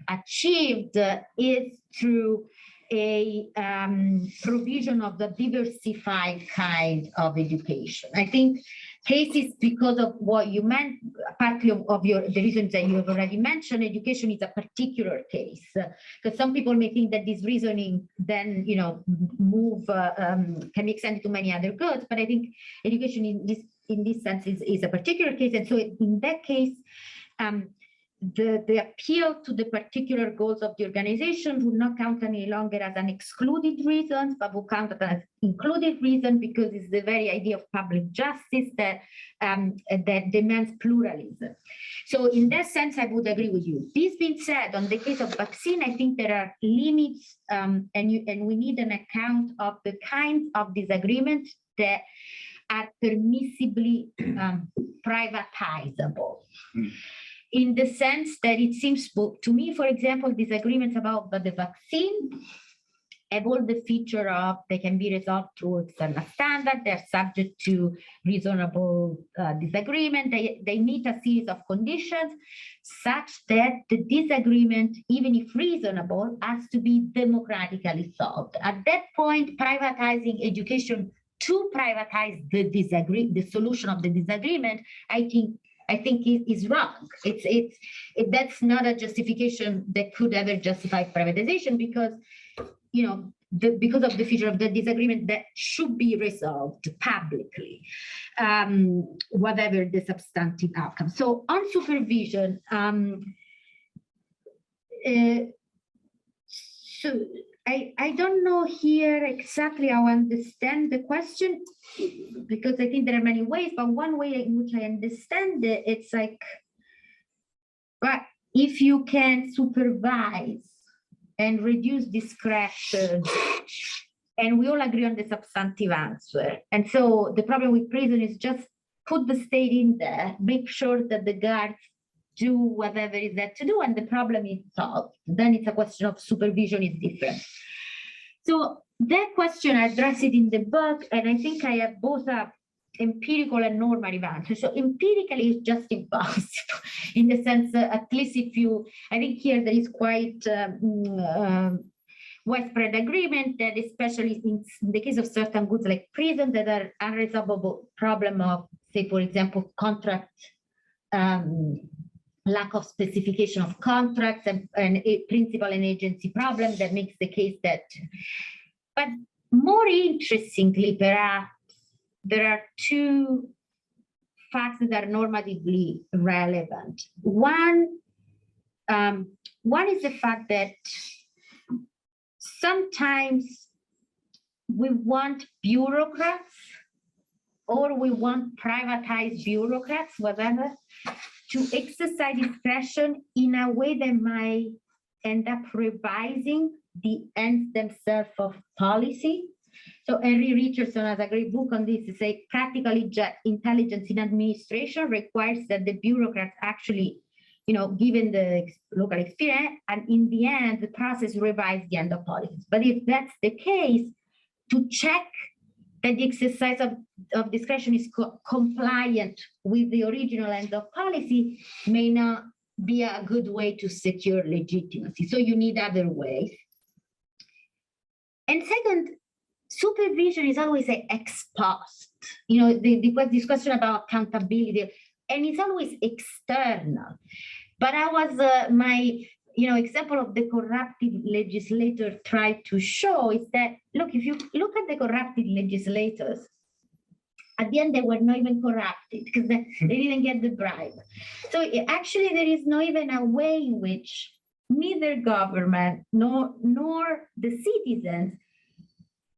achieved is through a provision of the diversified kind of education. I think cases, because of what you meant, partly of the reasons that you have already mentioned, education is a particular case. Because some people may think that this reasoning then, can be extended to many other goods, but I think education in this sense is a particular case. And so in that case, the appeal to the particular goals of the organization would not count any longer as an excluded reason, but will count as included reason, because it's the very idea of public justice that demands pluralism. So in that sense, I would agree with you. This being said, on the case of vaccine, I think there are limits, and we need an account of the kinds of disagreements that are permissibly privatizable. In the sense that it seems to me, for example, disagreements about the vaccine have all the feature of they can be resolved through external standard, they're subject to reasonable disagreement, they meet a series of conditions such that the disagreement, even if reasonable, has to be democratically solved. At that point, privatizing education to privatize the solution of the disagreement, I think it is wrong. That's not a justification that could ever justify privatization, because because of the feature of the disagreement that should be resolved publicly, whatever the substantive outcome. So on supervision, so I don't know here exactly how I understand the question, because I think there are many ways, but one way in which I understand it, it's like, but if you can supervise and reduce discretion, and we all agree on the substantive answer. And so the problem with prison is just put the state in there, make sure that the guards do whatever is there to do, and the problem is solved. Then it's a question of supervision is different. So that question, I address it in the book, and I think I have both a empirical and normative answer. So empirically, it's just impossible in the sense, at least I think here there is quite widespread agreement that, especially in the case of certain goods like prison, that are unresolvable problem of, say, for example, contract, lack of specification of contracts, and a principal and agency problem that makes the case that. But more interestingly, perhaps, there are two facts that are normatively relevant. One is the fact that sometimes we want bureaucrats or we want privatized bureaucrats, whatever, to exercise discretion in a way that might end up revising the ends themselves of policy. So Henry Richardson has a great book on this to say practical intelligence in administration requires that the bureaucrats actually, given the local experience, and in the end, the process revise the end of policies. But if that's the case, to check that the exercise of discretion is compliant with the original end of policy may not be a good way to secure legitimacy. So you need other ways. And second, supervision is always an ex post. This question about accountability, and it's always external. But I was my example of the corrupted legislator tried to show is that, look, if you look at the corrupted legislators, at the end, they were not even corrupted because they didn't get the bribe. So actually, there is not even a way in which neither government nor the citizens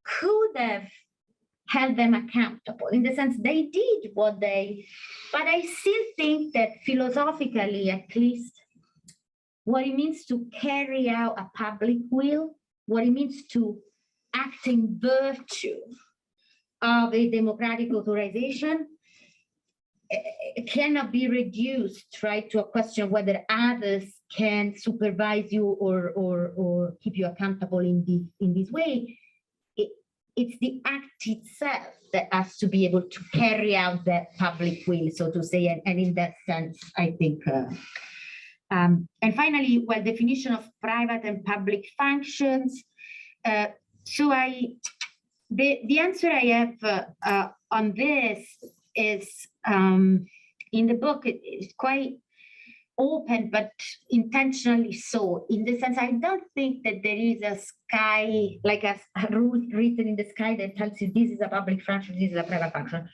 could have held them accountable. In the sense they did what they, but I still think that philosophically, at least, what it means to carry out a public will, what it means to act in virtue of a democratic authorization, it cannot be reduced, right, to a question whether others can supervise you or keep you accountable in this way. It's the act itself that has to be able to carry out that public will, so to say, and in that sense, I think. And finally, definition of private and public functions. So the answer I have on this is in the book. It's quite open, but intentionally so. In the sense, I don't think that there is a sky, like a rule written in the sky that tells you this is a public function, this is a private function.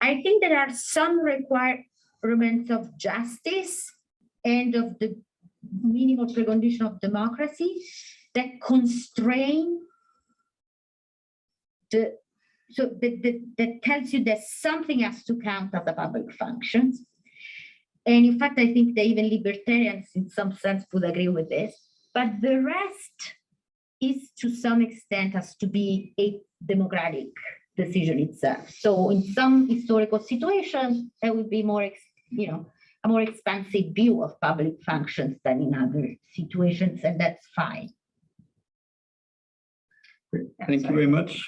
I think there are some requirements of justice and of the minimal precondition of democracy that constrain that tells you that something has to count as a public function. And in fact, I think that even libertarians in some sense would agree with this, but the rest is to some extent has to be a democratic decision itself. So in some historical situations, there would be more, a more expansive view of public functions than in other situations, and that's fine. Great. Thank you very much.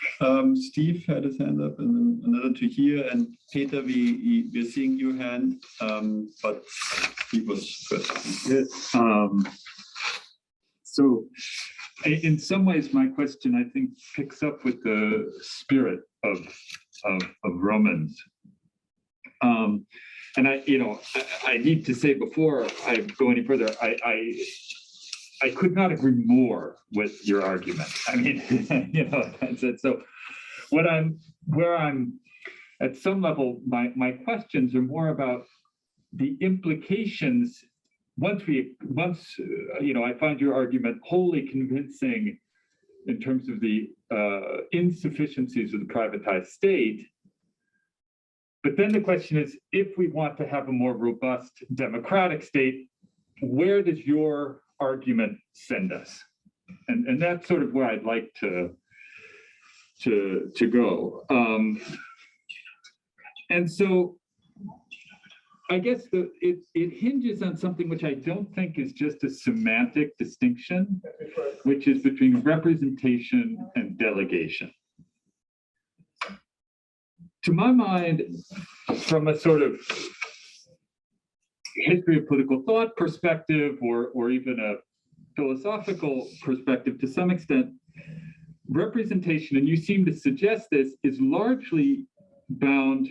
Steve had his hand up, and then another two here, and Peter, we're seeing your hand, but Steve was first. Yes. So in some ways, my question, I think, picks up with the spirit of Romans. And I need to say before I go any further, I could not agree more with your argument. I mean, that's it. So where I'm at some level, my questions are more about the implications. Once I find your argument wholly convincing in terms of the insufficiencies of the privatized state. But then the question is, if we want to have a more robust democratic state, where does your argument send us? And that's sort of where I'd like to go. And so I guess it hinges on something which I don't think is just a semantic distinction, which is between representation and delegation. To my mind, from a sort of history of political thought perspective, or even a philosophical perspective to some extent, representation, and you seem to suggest this, is largely bound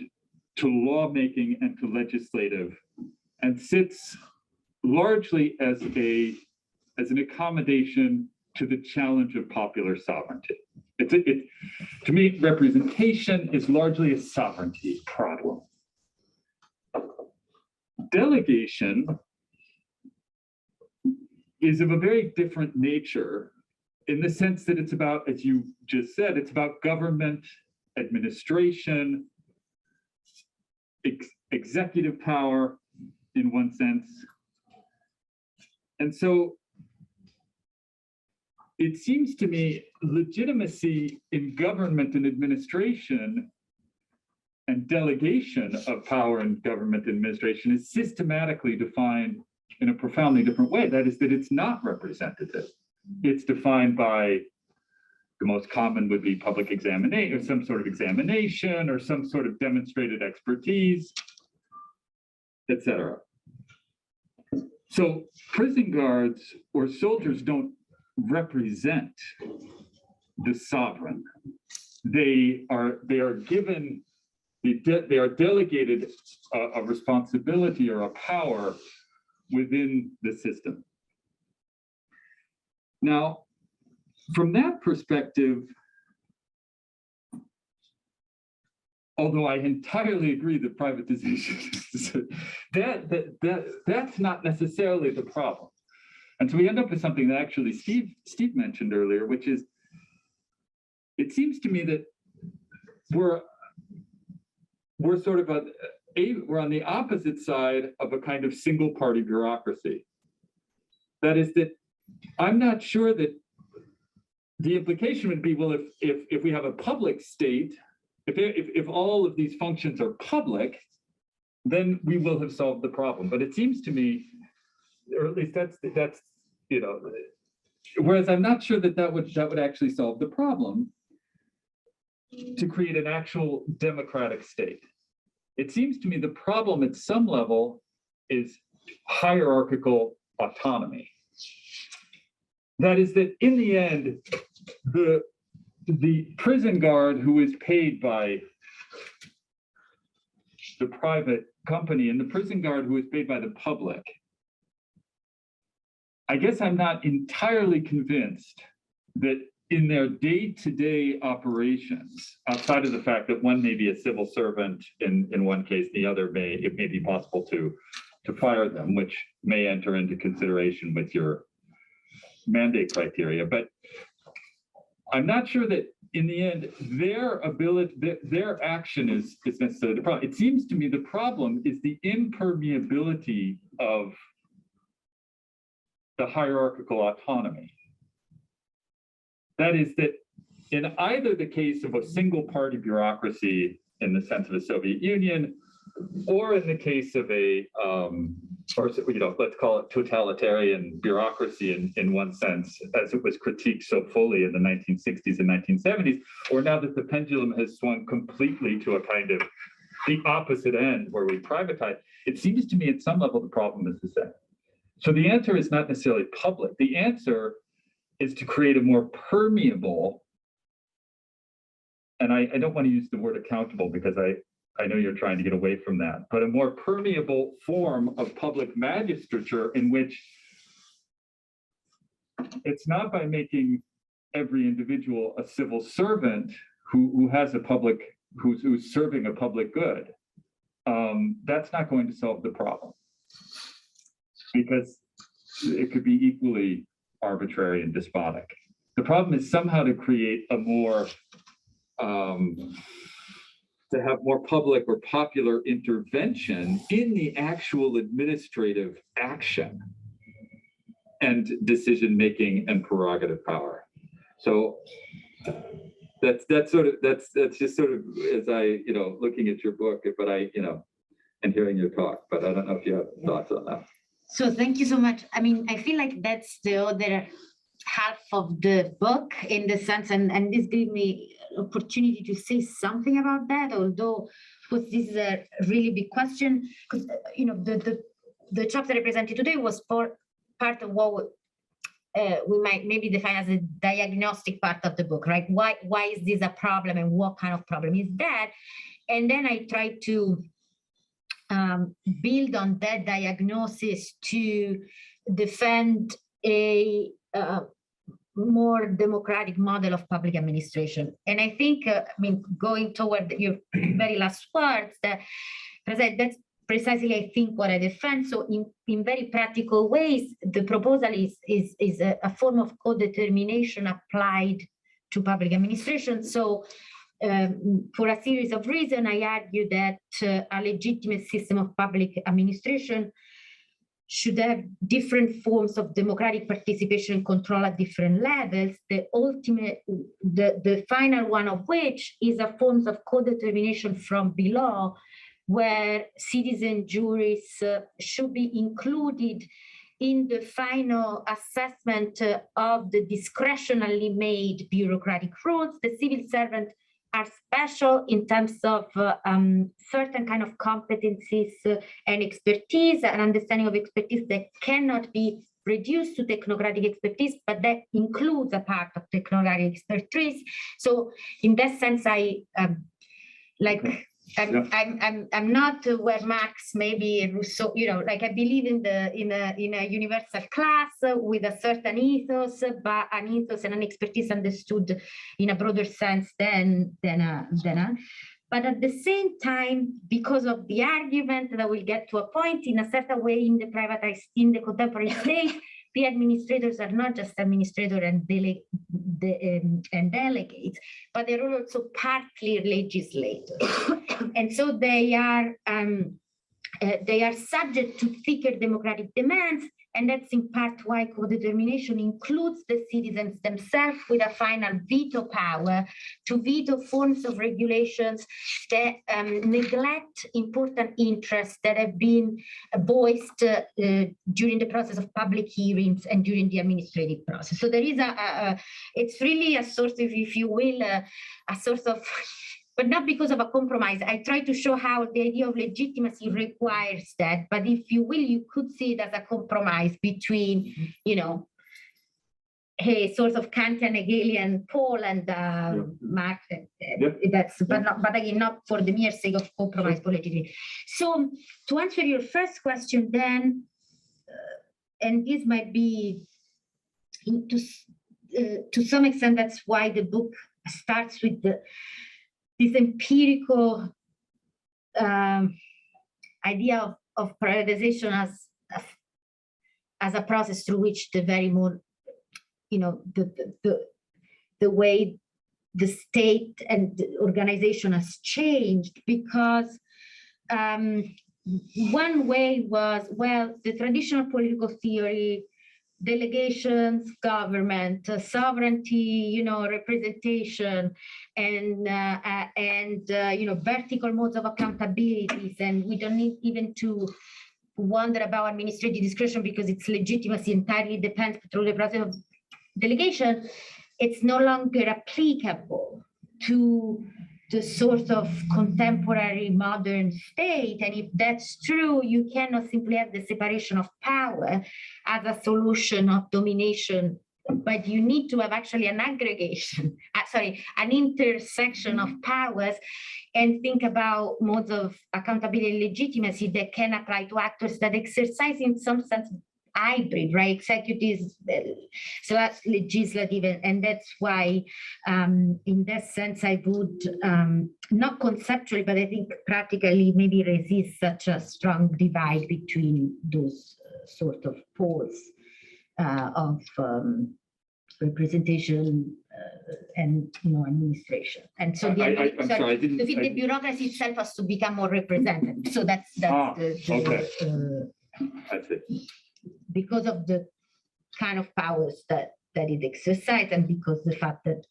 to lawmaking and to legislative, and sits largely as an accommodation to the challenge of popular sovereignty. To me, representation is largely a sovereignty problem. Delegation is of a very different nature in the sense that it's about, as you just said, it's about government, administration, executive power in one sense. And so it seems to me legitimacy in government and administration and delegation of power in government administration is systematically defined in a profoundly different way. That is, that it's not representative. It's defined by, the most common would be public examination, or some sort of examination, or some sort of demonstrated expertise, etc. So prison guards or soldiers don't represent the sovereign. They are given, they are delegated a responsibility or a power within the system. Now, from that perspective, although I entirely agree that privatization, that's not necessarily the problem. And so we end up with something that actually Steve mentioned earlier, which is, it seems to me that we're sort of we're on the opposite side of a kind of single party bureaucracy. That is that I'm not sure that the implication would be, well, if we have a public state, if all of these functions are public, then we will have solved the problem. But it seems to me, or at least that's you know, whereas I'm not sure that would actually solve the problem to create an actual democratic state. It seems to me the problem at some level is hierarchical autonomy. That is that in the end, the prison guard who is paid by the private company and the prison guard who is paid by the public, I guess I'm not entirely convinced that in their day-to-day operations, outside of the fact that one may be a civil servant in one case, the other it may be possible to fire them, which may enter into consideration with your mandate criteria. But I'm not sure that in the end, their action is necessarily the problem. It seems to me the problem is the impermeability of the hierarchical autonomy. That is that in either the case of a single party bureaucracy in the sense of the Soviet Union, or in the case of a, or let's call it totalitarian bureaucracy in one sense, as it was critiqued so fully in the 1960s and 1970s, or now that the pendulum has swung completely to a kind of the opposite end where we privatize, it seems to me at some level the problem is the same. So the answer is not necessarily public. The answer is to create a more permeable, and I don't want to use the word accountable because I know you're trying to get away from that, but a more permeable form of public magistrature in which it's not by making every individual a civil servant who has a public, who's serving a public good. That's not going to solve the problem, because it could be equally arbitrary and despotic. The problem is somehow to create a more, to have more public or popular intervention in the actual administrative action and decision-making and prerogative power. So that's just sort of as I, looking at your book, but and hearing your talk, but I don't know if you have thoughts on that. So thank you so much. I mean, I feel like that's the other half of the book in the sense, and this gave me opportunity to say something about that, although because this is a really big question, because the chapter I presented today was part of what we might maybe define as a diagnostic part of the book, right? Why is this a problem and what kind of problem is that? And then I tried to build on that diagnosis to defend a more democratic model of public administration. And I think, going toward your very last words, that precisely, I think, what I defend. So in very practical ways, the proposal is a form of co-determination applied to public administration. So for a series of reasons, I argue that a legitimate system of public administration should have different forms of democratic participation and control at different levels. The final one of which is a form of co-determination from below, where citizen juries should be included in the final assessment of the discretionarily made bureaucratic rules. The civil servants are special in terms of certain kind of competencies and expertise, and understanding of expertise that cannot be reduced to technocratic expertise, but that includes a part of technocratic expertise. So in that sense, I'm not where Marx, maybe Rousseau, like I believe in a universal class with a certain ethos, but an ethos and an expertise understood in a broader sense but at the same time, because of the argument that we'll get to a point, in a certain way, in the contemporary state, the administrators are not just administrators and delegates, but they're also partly legislators. And so they are subject to thicker democratic demands, and that's in part why co-determination includes the citizens themselves with a final veto power to veto forms of regulations that neglect important interests that have been voiced during the process of public hearings and during the administrative process. So there is it's really a sort of, if you will, a sort of, but not because of a compromise. I try to show how the idea of legitimacy requires that, but if you will, you could see it as a compromise between, a sort of Kantian Hegelian pole and Marx. But again, not for the mere sake of compromise politically. So to answer your first question, then, and this might be to some extent, that's why the book starts with this empirical idea of privatization as a process through which the very more, the way the state and the organization has changed, because one way was, well, the traditional political theory, delegations, government, sovereignty, representation, and vertical modes of accountabilities, and we don't need even to wonder about administrative discretion because its legitimacy entirely depends through the process of delegation. It's no longer applicable to the sort of contemporary modern state. And if that's true, you cannot simply have the separation of power as a solution of domination, but you need to have actually an aggregation, an intersection of powers, and think about modes of accountability and legitimacy that can apply to actors that exercise in some sense hybrid, right? Executives, so that's legislative, and that's why, in that sense, I would not conceptually, but I think practically maybe resist such a strong divide between those sort of poles of representation and administration. And so the bureaucracy itself has to become more representative. So that's okay. I see. Because of the kind of powers that it exercises, and because the fact that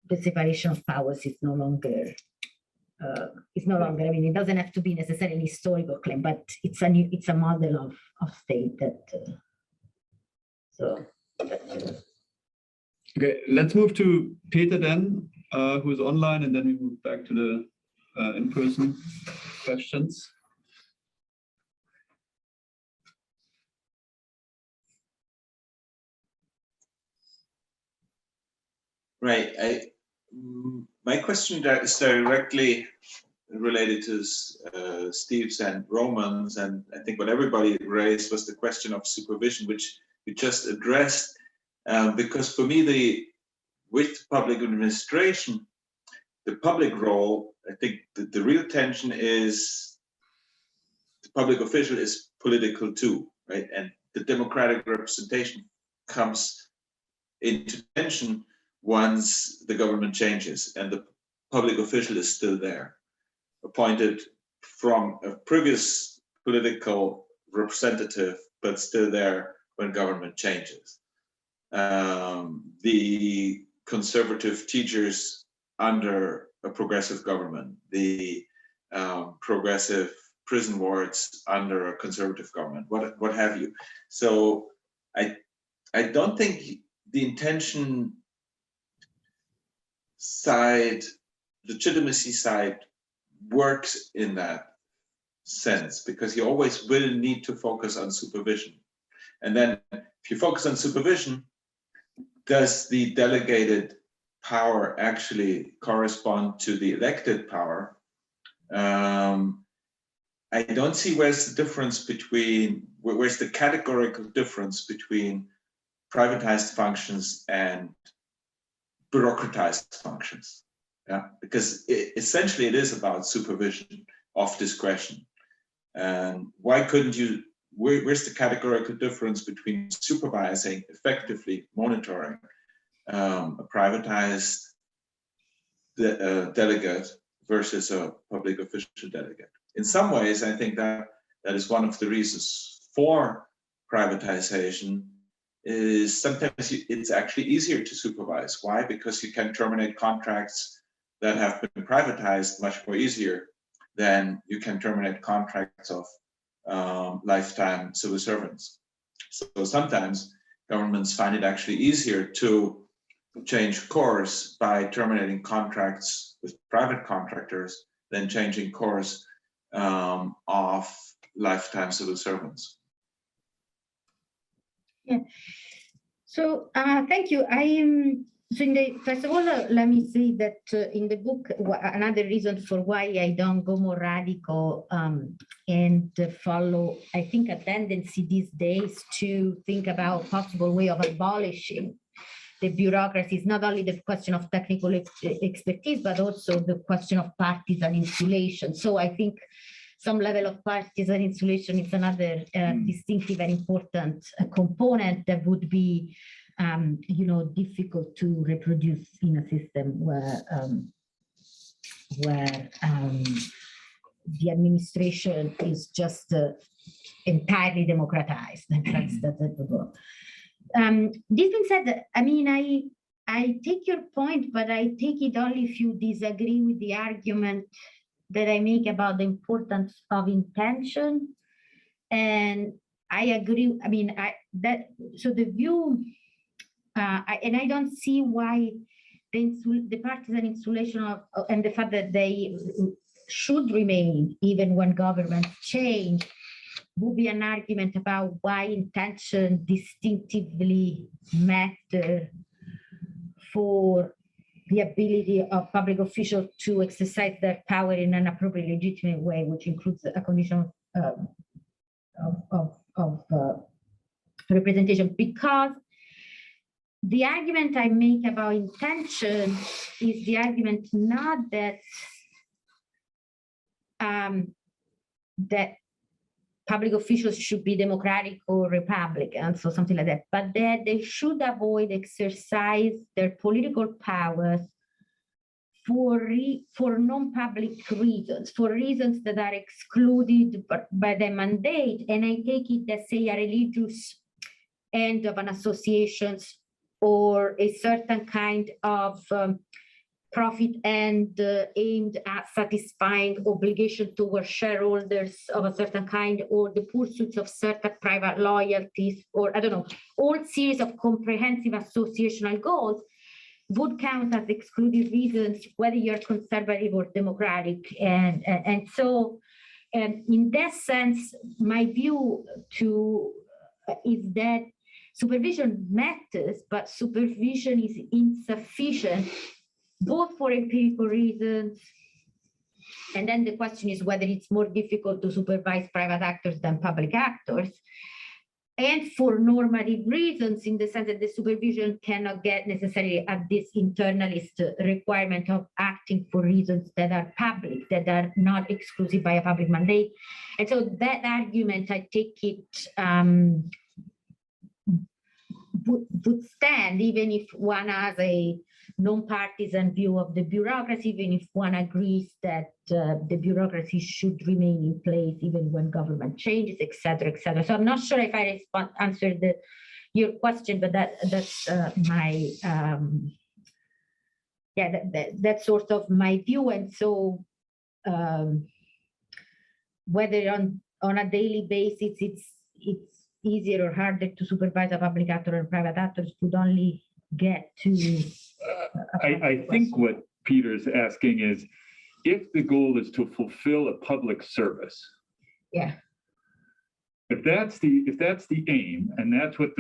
the separation of powers is no longer. I mean, it doesn't have to be necessarily historical claim, but it's a model of state that. Okay, let's move to Peter then, who's online, and then we move back to the in-person questions. Right. My question is directly related to Steve's and Roman's, and I think what everybody raised was the question of supervision, which we just addressed. Because for me, with public administration, the public role, I think the real tension is the public official is political too, right? And the democratic representation comes into tension once the government changes and the public official is still there, appointed from a previous political representative, but still there when government changes. The conservative teachers under a progressive government, the progressive prison wards under a conservative government, what have you. So I don't think the intention side, legitimacy side, works in that sense, because you always will need to focus on supervision. And then if you focus on supervision, does the delegated power actually correspond to the elected power? I don't see where's the difference between, where's the categorical difference between privatized functions and bureaucratized functions. Yeah, because essentially it is about supervision of discretion. And why couldn't you, where's the categorical difference between supervising, effectively monitoring a privatized delegate versus a public official delegate? In some ways, I think that is one of the reasons for privatization, is sometimes it's actually easier to supervise. Why? Because you can terminate contracts that have been privatized much more easier than you can terminate contracts of lifetime civil servants. So sometimes governments find it actually easier to change course by terminating contracts with private contractors than changing course of lifetime civil servants. Yeah. So thank you. First of all, let me say that in the book, another reason for why I don't go more radical and follow, I think, a tendency these days to think about possible way of abolishing the bureaucracy is not only the question of technical expertise, but also the question of partisan insulation. So I think some level of partisan insulation is another distinctive and important component that would be, difficult to reproduce in a system where the administration is just entirely democratized. This being said, I mean, I take your point, but I take it only if you disagree with the argument that I make about the importance of intention. And I agree. I mean, so the view, and I don't see why the partisan insulation and the fact that they should remain even when governments change would be an argument about why intention distinctively matter for the ability of public officials to exercise their power in an appropriate, legitimate way, which includes a condition of representation. Because the argument I make about intention is the argument not that that public officials should be democratic or Republican, so something like that, but that they should avoid exercise their political powers for non-public reasons, for reasons that are excluded by the mandate. And I take it that, say, a religious end of an association or a certain kind of profit end aimed at satisfying obligation towards shareholders of a certain kind, or the pursuits of certain private loyalties, or I don't know, all series of comprehensive associational goals would count as excluded reasons, whether you're conservative or democratic. And so in that sense, my view is that supervision matters, but supervision is insufficient, both for empirical reasons, and then the question is whether it's more difficult to supervise private actors than public actors. and for normative reasons, in the sense that the supervision cannot get necessarily at this internalist requirement of acting for reasons that are public, that are not exclusive by a public mandate. And so that argument, I take it, would stand even if one has a non-partisan view of the bureaucracy, even if one agrees that the bureaucracy should remain in place even when government changes, et cetera, et cetera. So I'm not sure if I answered your question, but that's my that's sort of my view. And so whether on a daily basis it's easier or harder to supervise a public actor or private actors would only get to. I think what Peter's asking is, if the goal is to fulfill a public service, yeah, if that's the aim, and that's what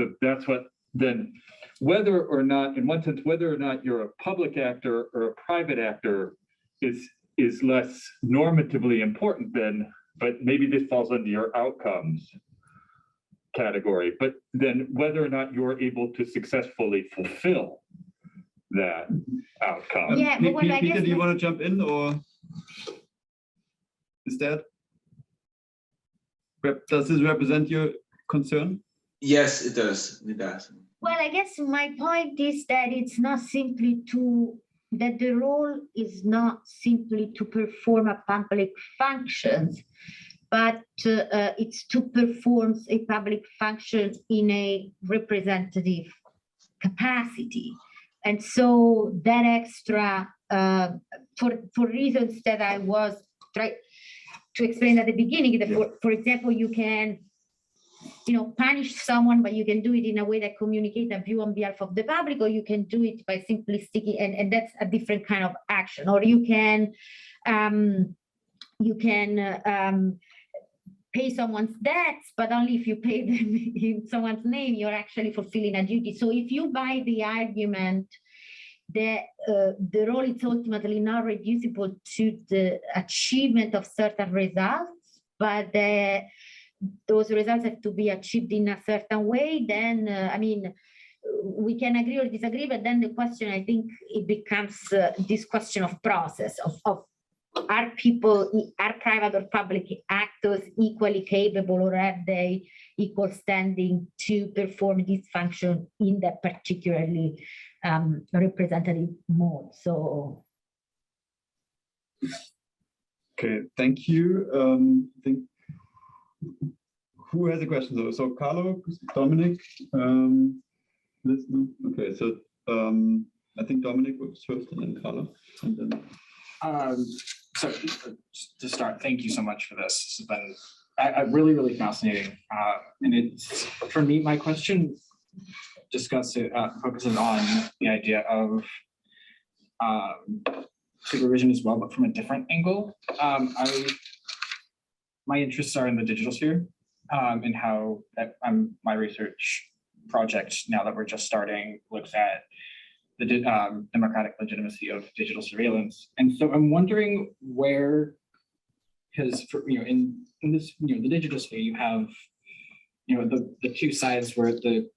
then whether or not, in one sense, whether or not you're a public actor or a private actor is less normatively important than, but maybe this falls under your outcomes category, but then whether or not you're able to successfully fulfill that outcome. Yeah, but what I Peter, guess do you want to jump in, or is that, does this represent your concern? Yes, it does. It does. well, I guess my point is that it's not simply that the role is not simply to perform a public functions, but it's to perform a public function in a representative capacity. And so that extra, for reasons that I was trying to explain at the beginning, that for example, you can, punish someone, but you can do it in a way that communicates a view on behalf of the public, or you can do it by simply sticking, and that's a different kind of action. Or you can pay someone's debts, but only if you pay them in someone's name, you're actually fulfilling a duty. So if you buy the argument that the role is ultimately not reducible to the achievement of certain results, but those results have to be achieved in a certain way, then, we can agree or disagree, but then the question, I think it becomes this question of process, of are private or public actors equally capable, or have they equal standing to perform this function in that particularly representative mode? So. Okay, thank you. I think, who has a question though? So Carlo, Dominic, okay, so I think Dominic was first and then Carlo. And then... So to start, thank you so much for this. This has been really, really fascinating. And it's, for me, my question focuses on the idea of supervision as well, but from a different angle. My interests are in the digital sphere, and how my research project, now that we're just starting, looks at the democratic legitimacy of digital surveillance. And so I'm wondering where, because in this, the digital sphere, you have, the two sides, where the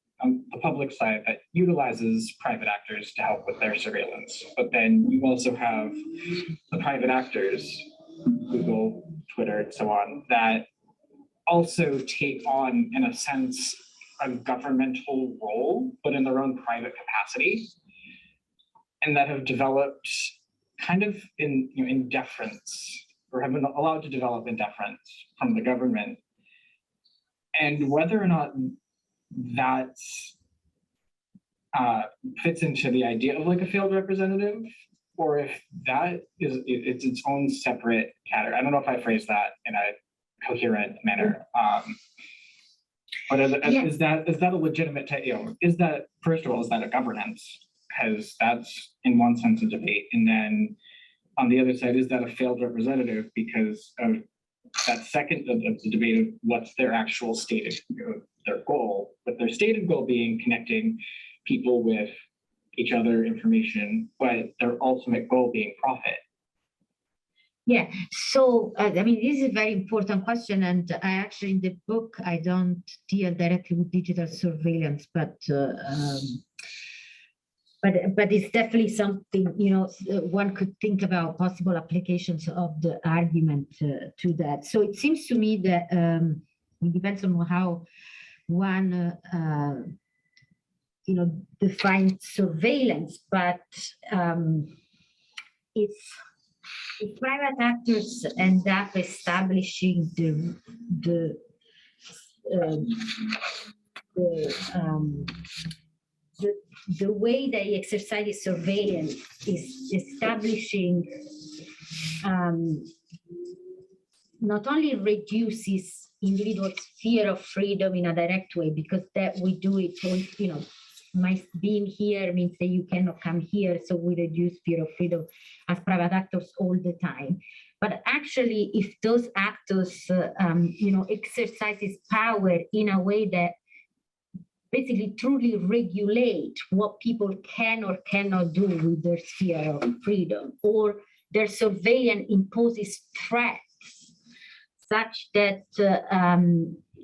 public side that utilizes private actors to help with their surveillance, but then you also have the private actors, Google, Twitter, and so on, that also take on, in a sense, a governmental role, but in their own private capacity, and that have developed kind of in deference, or have been allowed to develop in deference from the government. And whether or not that fits into the idea of like a field representative, or if that it's its own separate category. I don't know if I phrased that in a coherent manner. But is that a legitimate, is that, first of all, is that a governance? Because that's in one sense a debate. And then on the other side, is that a failed representative because of that second of the debate of what's their actual stated, their goal, but their stated goal being connecting people with each other, information, but their ultimate goal being profit. Yeah, so I mean, this is a very important question, and I actually in the book I don't deal directly with digital surveillance, but it's definitely something, you know, one could think about possible applications of the argument to that. So it seems to me that it depends on how one you know, defines surveillance, but if private actors end up establishing the way they exercise surveillance is establishing not only reduces individual sphere of freedom in a direct way, because that we do it, you know, my being here means that you cannot come here, so we reduce sphere of freedom as private actors all the time. But actually, if those actors, you know, exercises power in a way that basically truly regulate what people can or cannot do with their sphere of freedom, or their surveillance imposes threats such that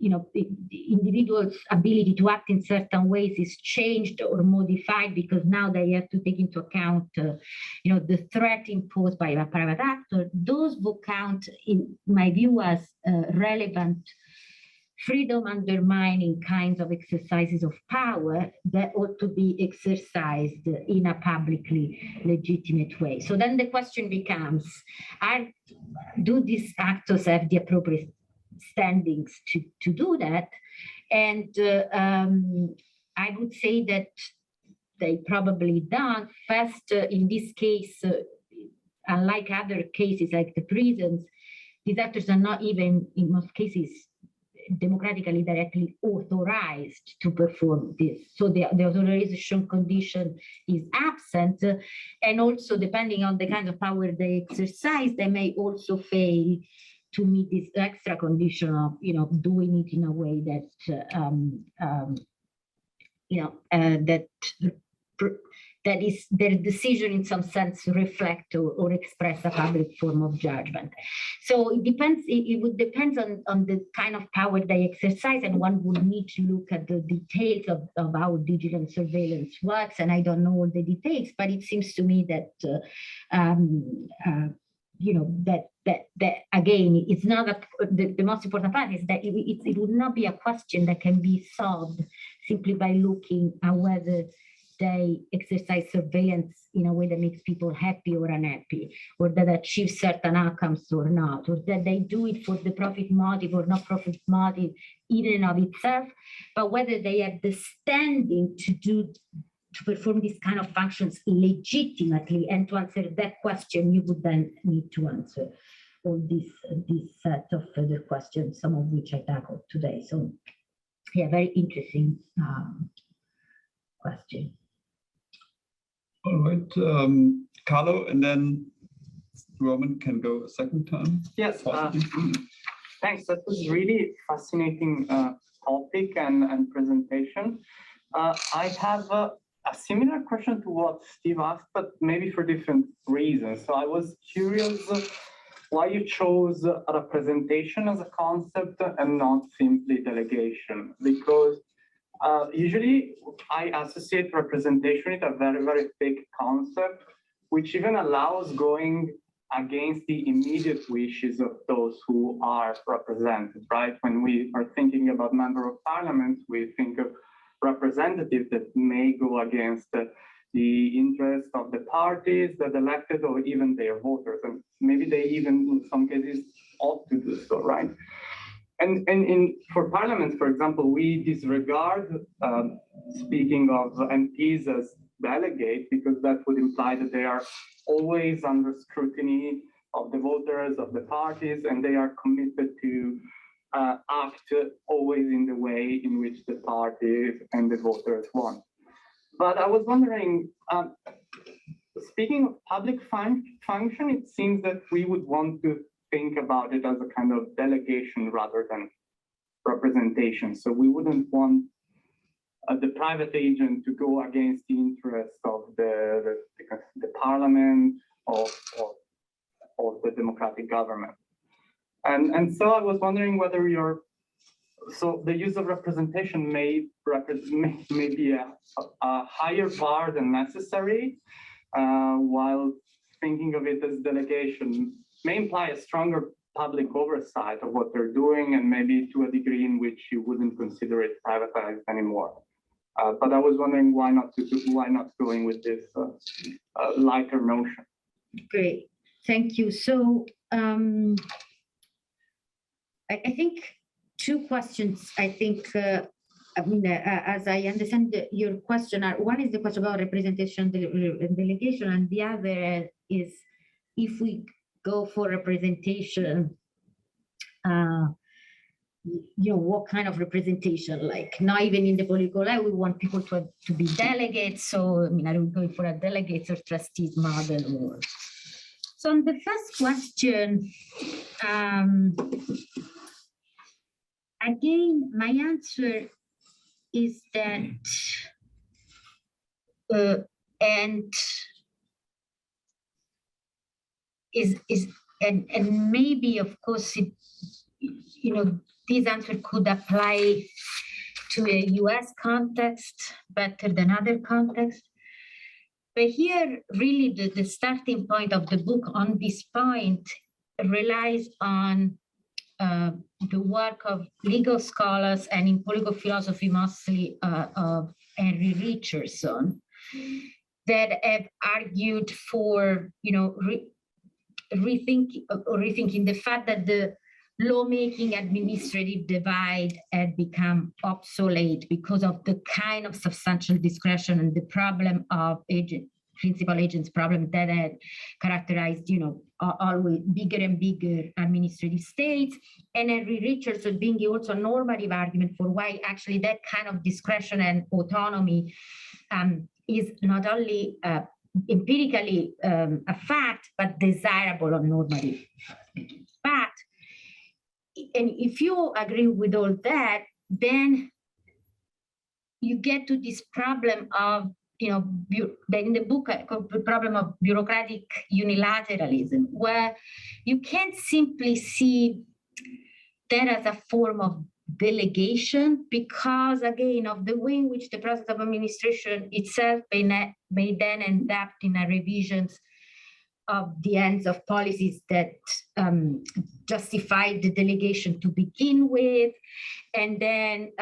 you know, the individual's ability to act in certain ways is changed or modified because now they have to take into account, you know, the threat imposed by a private actor. Those will count, in my view, as relevant freedom undermining kinds of exercises of power that ought to be exercised in a publicly legitimate way. So then the question becomes, do these actors have the appropriate standings to do that? And I would say that they probably don't. First, in this case, unlike other cases like the prisons, these actors are not even, in most cases, democratically directly authorized to perform this. So the authorization condition is absent. And also, depending on the kind of power they exercise, they may also fail to meet this extra condition of, you know, doing it in a way that, you know, that is their decision in some sense reflect or express a public form of judgment. So it depends, it would depend on the kind of power they exercise, and one would need to look at the details of how digital surveillance works. And I don't know all the details, but it seems to me that you know, that again, it's not the most important part is that it would not be a question that can be solved simply by looking at whether they exercise surveillance in a way that makes people happy or unhappy, or that achieves certain outcomes or not, or that they do it for the profit motive or not profit motive in and of itself, but whether they have the standing to perform these kind of functions legitimately. And to answer that question, you would then need to answer all this set of further questions, some of which I tackled today. So yeah, very interesting question. All right, Carlo, and then Roman can go a second time. Yes, thanks. That was really fascinating topic and presentation. I have a similar question to what Steve asked, but maybe for different reasons. So I was curious why you chose representation as a concept and not simply delegation, because usually I associate representation with a very, very big concept, which even allows going against the immediate wishes of those who are represented, right? When we are thinking about member of parliament, we think of representatives that may go against the interest of the parties that elected or even their voters. And maybe they even, in some cases, ought to do so, right? And for parliaments, for example, we disregard speaking of MPs as delegates, because that would imply that they are always under scrutiny of the voters, of the parties, and they are committed to act always in the way in which the parties and the voters want. But I was wondering, speaking of public function, it seems that we would want to think about it as a kind of delegation rather than representation. So we wouldn't want the private agent to go against the interest of the parliament or of the democratic government. And so I was wondering whether so the use of representation may be a higher bar than necessary, while thinking of it as delegation may imply a stronger public oversight of what they're doing, and maybe to a degree in which you wouldn't consider it privatized anymore. But I was wondering why not going with this lighter notion. Great, thank you. So I think two questions. I think as I understand your question, one is the question about representation and delegation, and the other is if we go for representation, what kind of representation? Like, not even in the political life, we want people to be delegates. So, are we going for a delegates or trustees model? So, on the first question, again, my answer is that, and maybe, of course, this answer could apply to a US context better than other contexts. But here, really, the starting point of the book on this point relies on the work of legal scholars and in political philosophy, mostly of Henry Richardson, that have argued for, rethinking the fact that the lawmaking administrative divide had become obsolete because of the kind of substantial discretion and the problem of principal agents problem that had characterized, always bigger and bigger administrative states. And Henry Richardson being also a normative argument for why actually that kind of discretion and autonomy is not only empirically a fact, but desirable on normative. But, and if you agree with all that, then you get to this problem of, in the book, the problem of bureaucratic unilateralism, where you can't simply see that as a form of delegation, because again, of the way in which the process of administration itself may then end up in a revisions of the ends of policies that justified the delegation to begin with, and then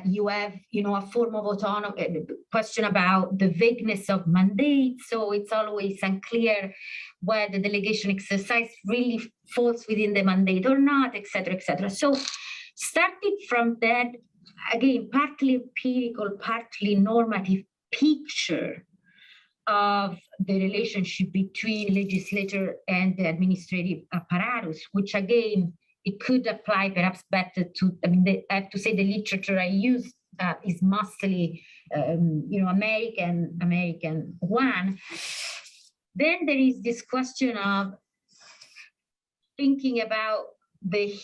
you have, a form of autonomy, question about the vagueness of mandate. So it's always unclear where the delegation exercise really falls within the mandate or not, et cetera, et cetera. So starting from that, again, partly empirical, partly normative picture of the relationship between legislature and the administrative apparatus, which again, it could apply perhaps better to, I have to say the literature I use is mostly, American one. Then there is this question of thinking about the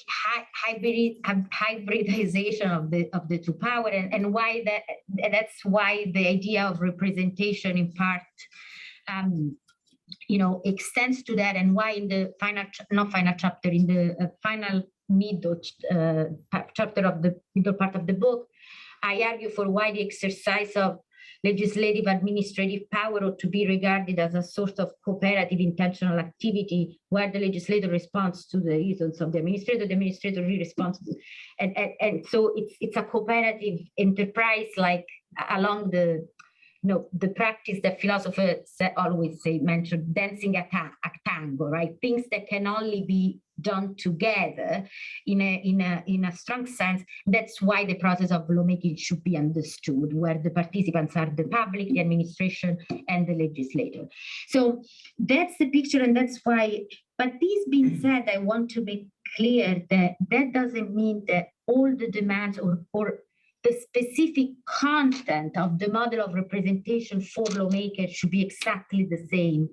hybridization of the two power, and why that's why the idea of representation in part extends to that, and why in the final middle chapter of the middle part of the book, I argue for why the exercise of legislative administrative power ought to be regarded as a sort of cooperative intentional activity, where the legislator responds to the reasons of the administrator responds to, and so it's a cooperative enterprise, like along the practice that philosophers always mention, dancing a tango, right? Things that can only be done together in a strong sense. That's why the process of lawmaking should be understood, where the participants are the public, the administration, and the legislator. So that's the picture, and that's why. But this being said, I want to make clear that that doesn't mean that all the demands or the specific content of the model of representation for lawmakers should be exactly the same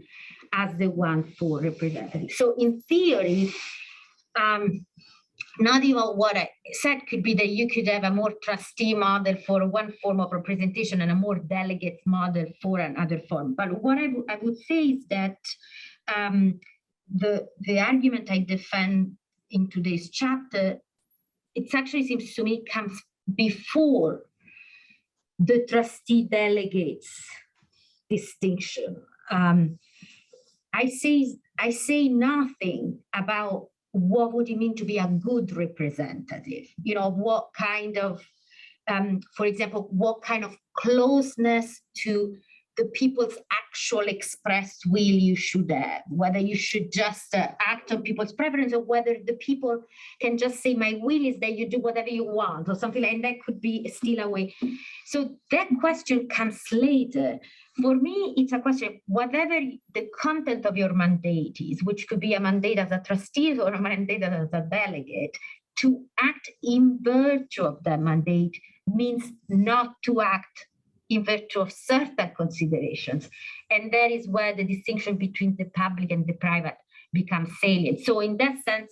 as the one for representatives. So in theory, not even what I said could be that you could have a more trustee model for one form of representation and a more delegate model for another form. But what I would say is that the argument I defend in today's chapter, it actually seems to me comes before the trustee delegates distinction. I say nothing about what would it mean to be a good representative, you know, what kind of, for example, what kind of closeness to the people's actual expressed will you should have, whether you should just act on people's preference or whether the people can just say, my will is that you do whatever you want or something like that. Could be still a way. So that question comes later. For me, it's a question, whatever the content of your mandate is, which could be a mandate as a trustee or a mandate as a delegate, to act in virtue of that mandate means not to act in virtue of certain considerations. And that is where the distinction between the public and the private becomes salient. So in that sense,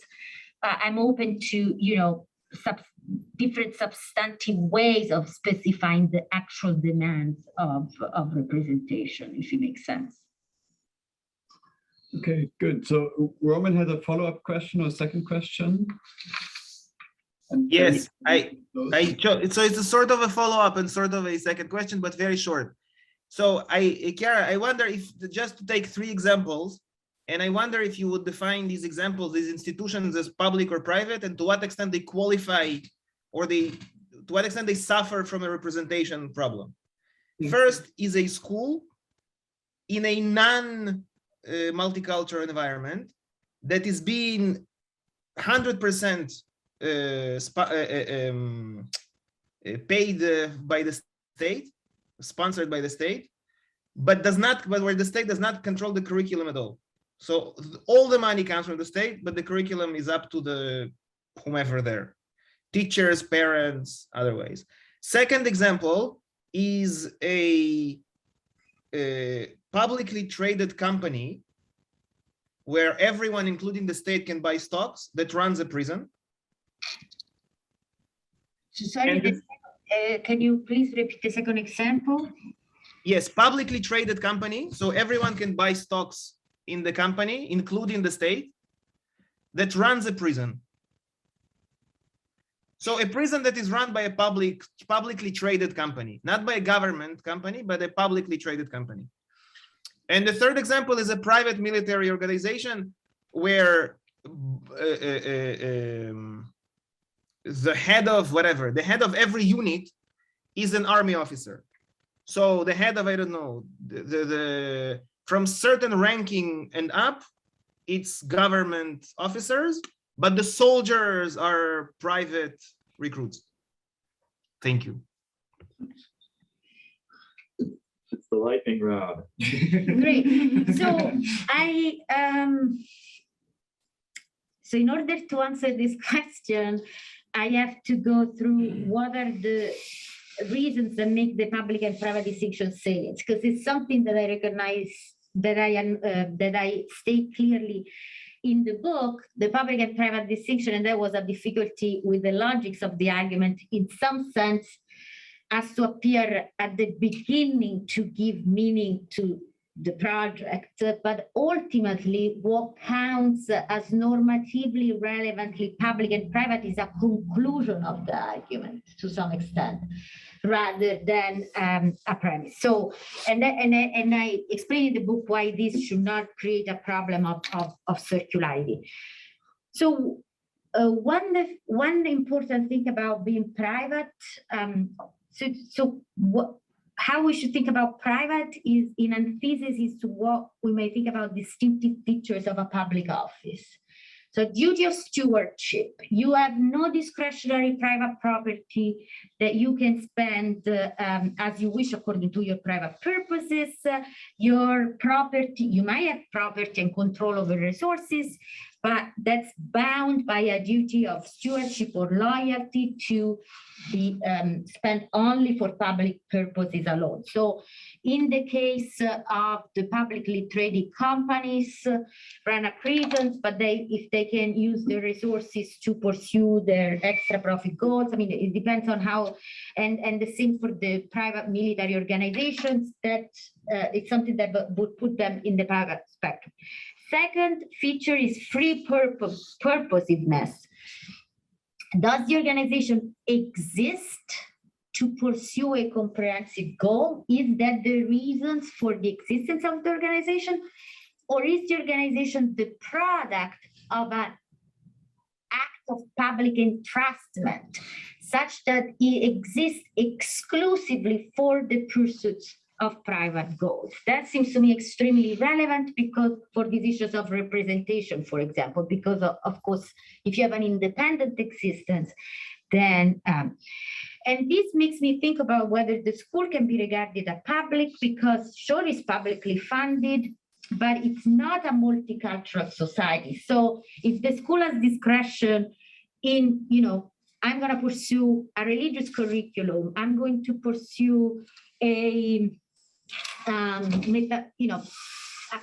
I'm open to, you know, different substantive ways of specifying the actual demands of representation, if it makes sense. Okay, good. So Roman had a follow-up question or second question? And Yes, so so it's a sort of a follow-up and sort of a second question, but very short. So Chiara, I wonder if, just to take 3 examples, and I wonder if you would define these examples, these institutions, as public or private, and to what extent they qualify, or to what extent they suffer from a representation problem. First is a school in a non-multicultural environment that is being 100% paid by the state, sponsored by the state, but where the state does not control the curriculum at all. So all the money comes from the state, but the curriculum is up to the whomever there, teachers, parents, other ways. Second example is a publicly traded company where everyone, including the state, can buy stocks, that runs a prison. Sorry, can you please repeat the second example? Yes, publicly traded company, so everyone can buy stocks in the company, including the state, that runs a prison. So a prison that is run by a publicly traded company, not by a government company, but a publicly traded company. And the third example is a private military organization where the head of whatever, the head of every unit is an army officer. So the head of, I don't know, from certain ranking and up, it's government officers, but the soldiers are private recruits. Thank you. It's the lightning round. Great. So so in order to answer this question, I have to go through what are the reasons that make the public and private distinction salient, because it's something that I recognize, that I state clearly in the book, the public and private distinction, and there was a difficulty with the logics of the argument, in some sense, has to appear at the beginning to give meaning to the project, but ultimately what counts as normatively relevantly public and private is a conclusion of the argument to some extent, rather than a premise. So, and I explain in the book why this should not create a problem of circularity. So one important thing about being private, how we should think about private is in antithesis to what we may think about distinctive features of a public office. So duty of stewardship, you have no discretionary private property that you can spend as you wish according to your private purposes. Your property, you might have property and control over resources, but that's bound by a duty of stewardship or loyalty to be spent only for public purposes alone. So in the case of the publicly traded companies, run a prisons, but if they can use the resources to pursue their extra profit goals, I mean, it depends on how, and the same for the private military organizations, that it's something that would put them in the private spectrum. Second feature is free purposiveness. Does the organization exist to pursue a comprehensive goal? Is that the reasons for the existence of the organization? Or is the organization the product of an act of public entrustment, such that it exists exclusively for the pursuits of private goals? That seems to me extremely relevant because for these issues of representation, for example, because of course, if you have an independent existence, then, and this makes me think about whether the school can be regarded as public, because sure it's publicly funded, but it's not a multicultural society. So if the school has discretion in, I'm going to pursue a religious curriculum, I'm going to pursue a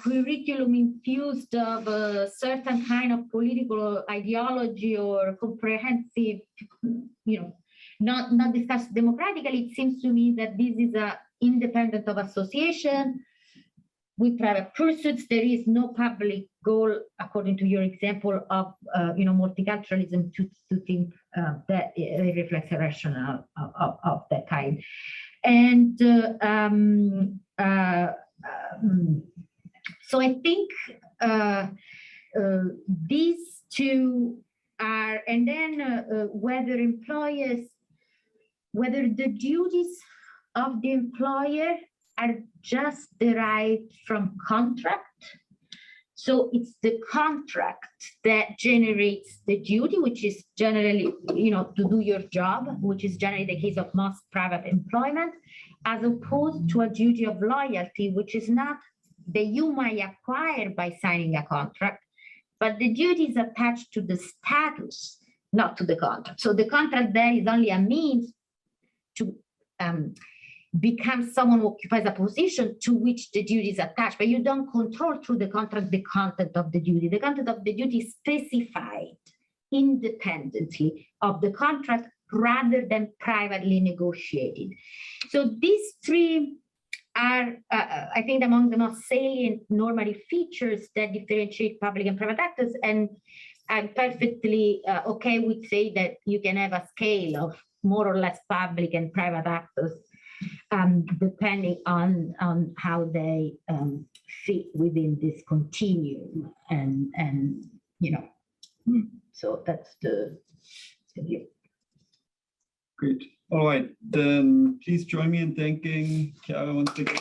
curriculum infused of a certain kind of political ideology or comprehensive, not discussed democratically, it seems to me that this is independent of association with private pursuits. There is no public goal, according to your example, of multiculturalism to think that it reflects a rationale of that kind. And so I think these two are, and then whether the duties of the employer are just derived from contract. So it's the contract that generates the duty, which is generally, to do your job, which is generally the case of most private employment, as opposed to a duty of loyalty, which is not that you might acquire by signing a contract, but the duty is attached to the status, not to the contract. So the contract there is only a means to become someone who occupies a position to which the duty is attached, but you don't control through the contract the content of the duty. The content of the duty is specified independently of the contract rather than privately negotiated. So these three are, I think, among the most salient normative features that differentiate public and private actors. And I'm perfectly okay with saying that you can have a scale of more or less public and private actors depending on how they fit within this continuum, and so that's the view. Great. All right, then please join me in thanking Chiara once again.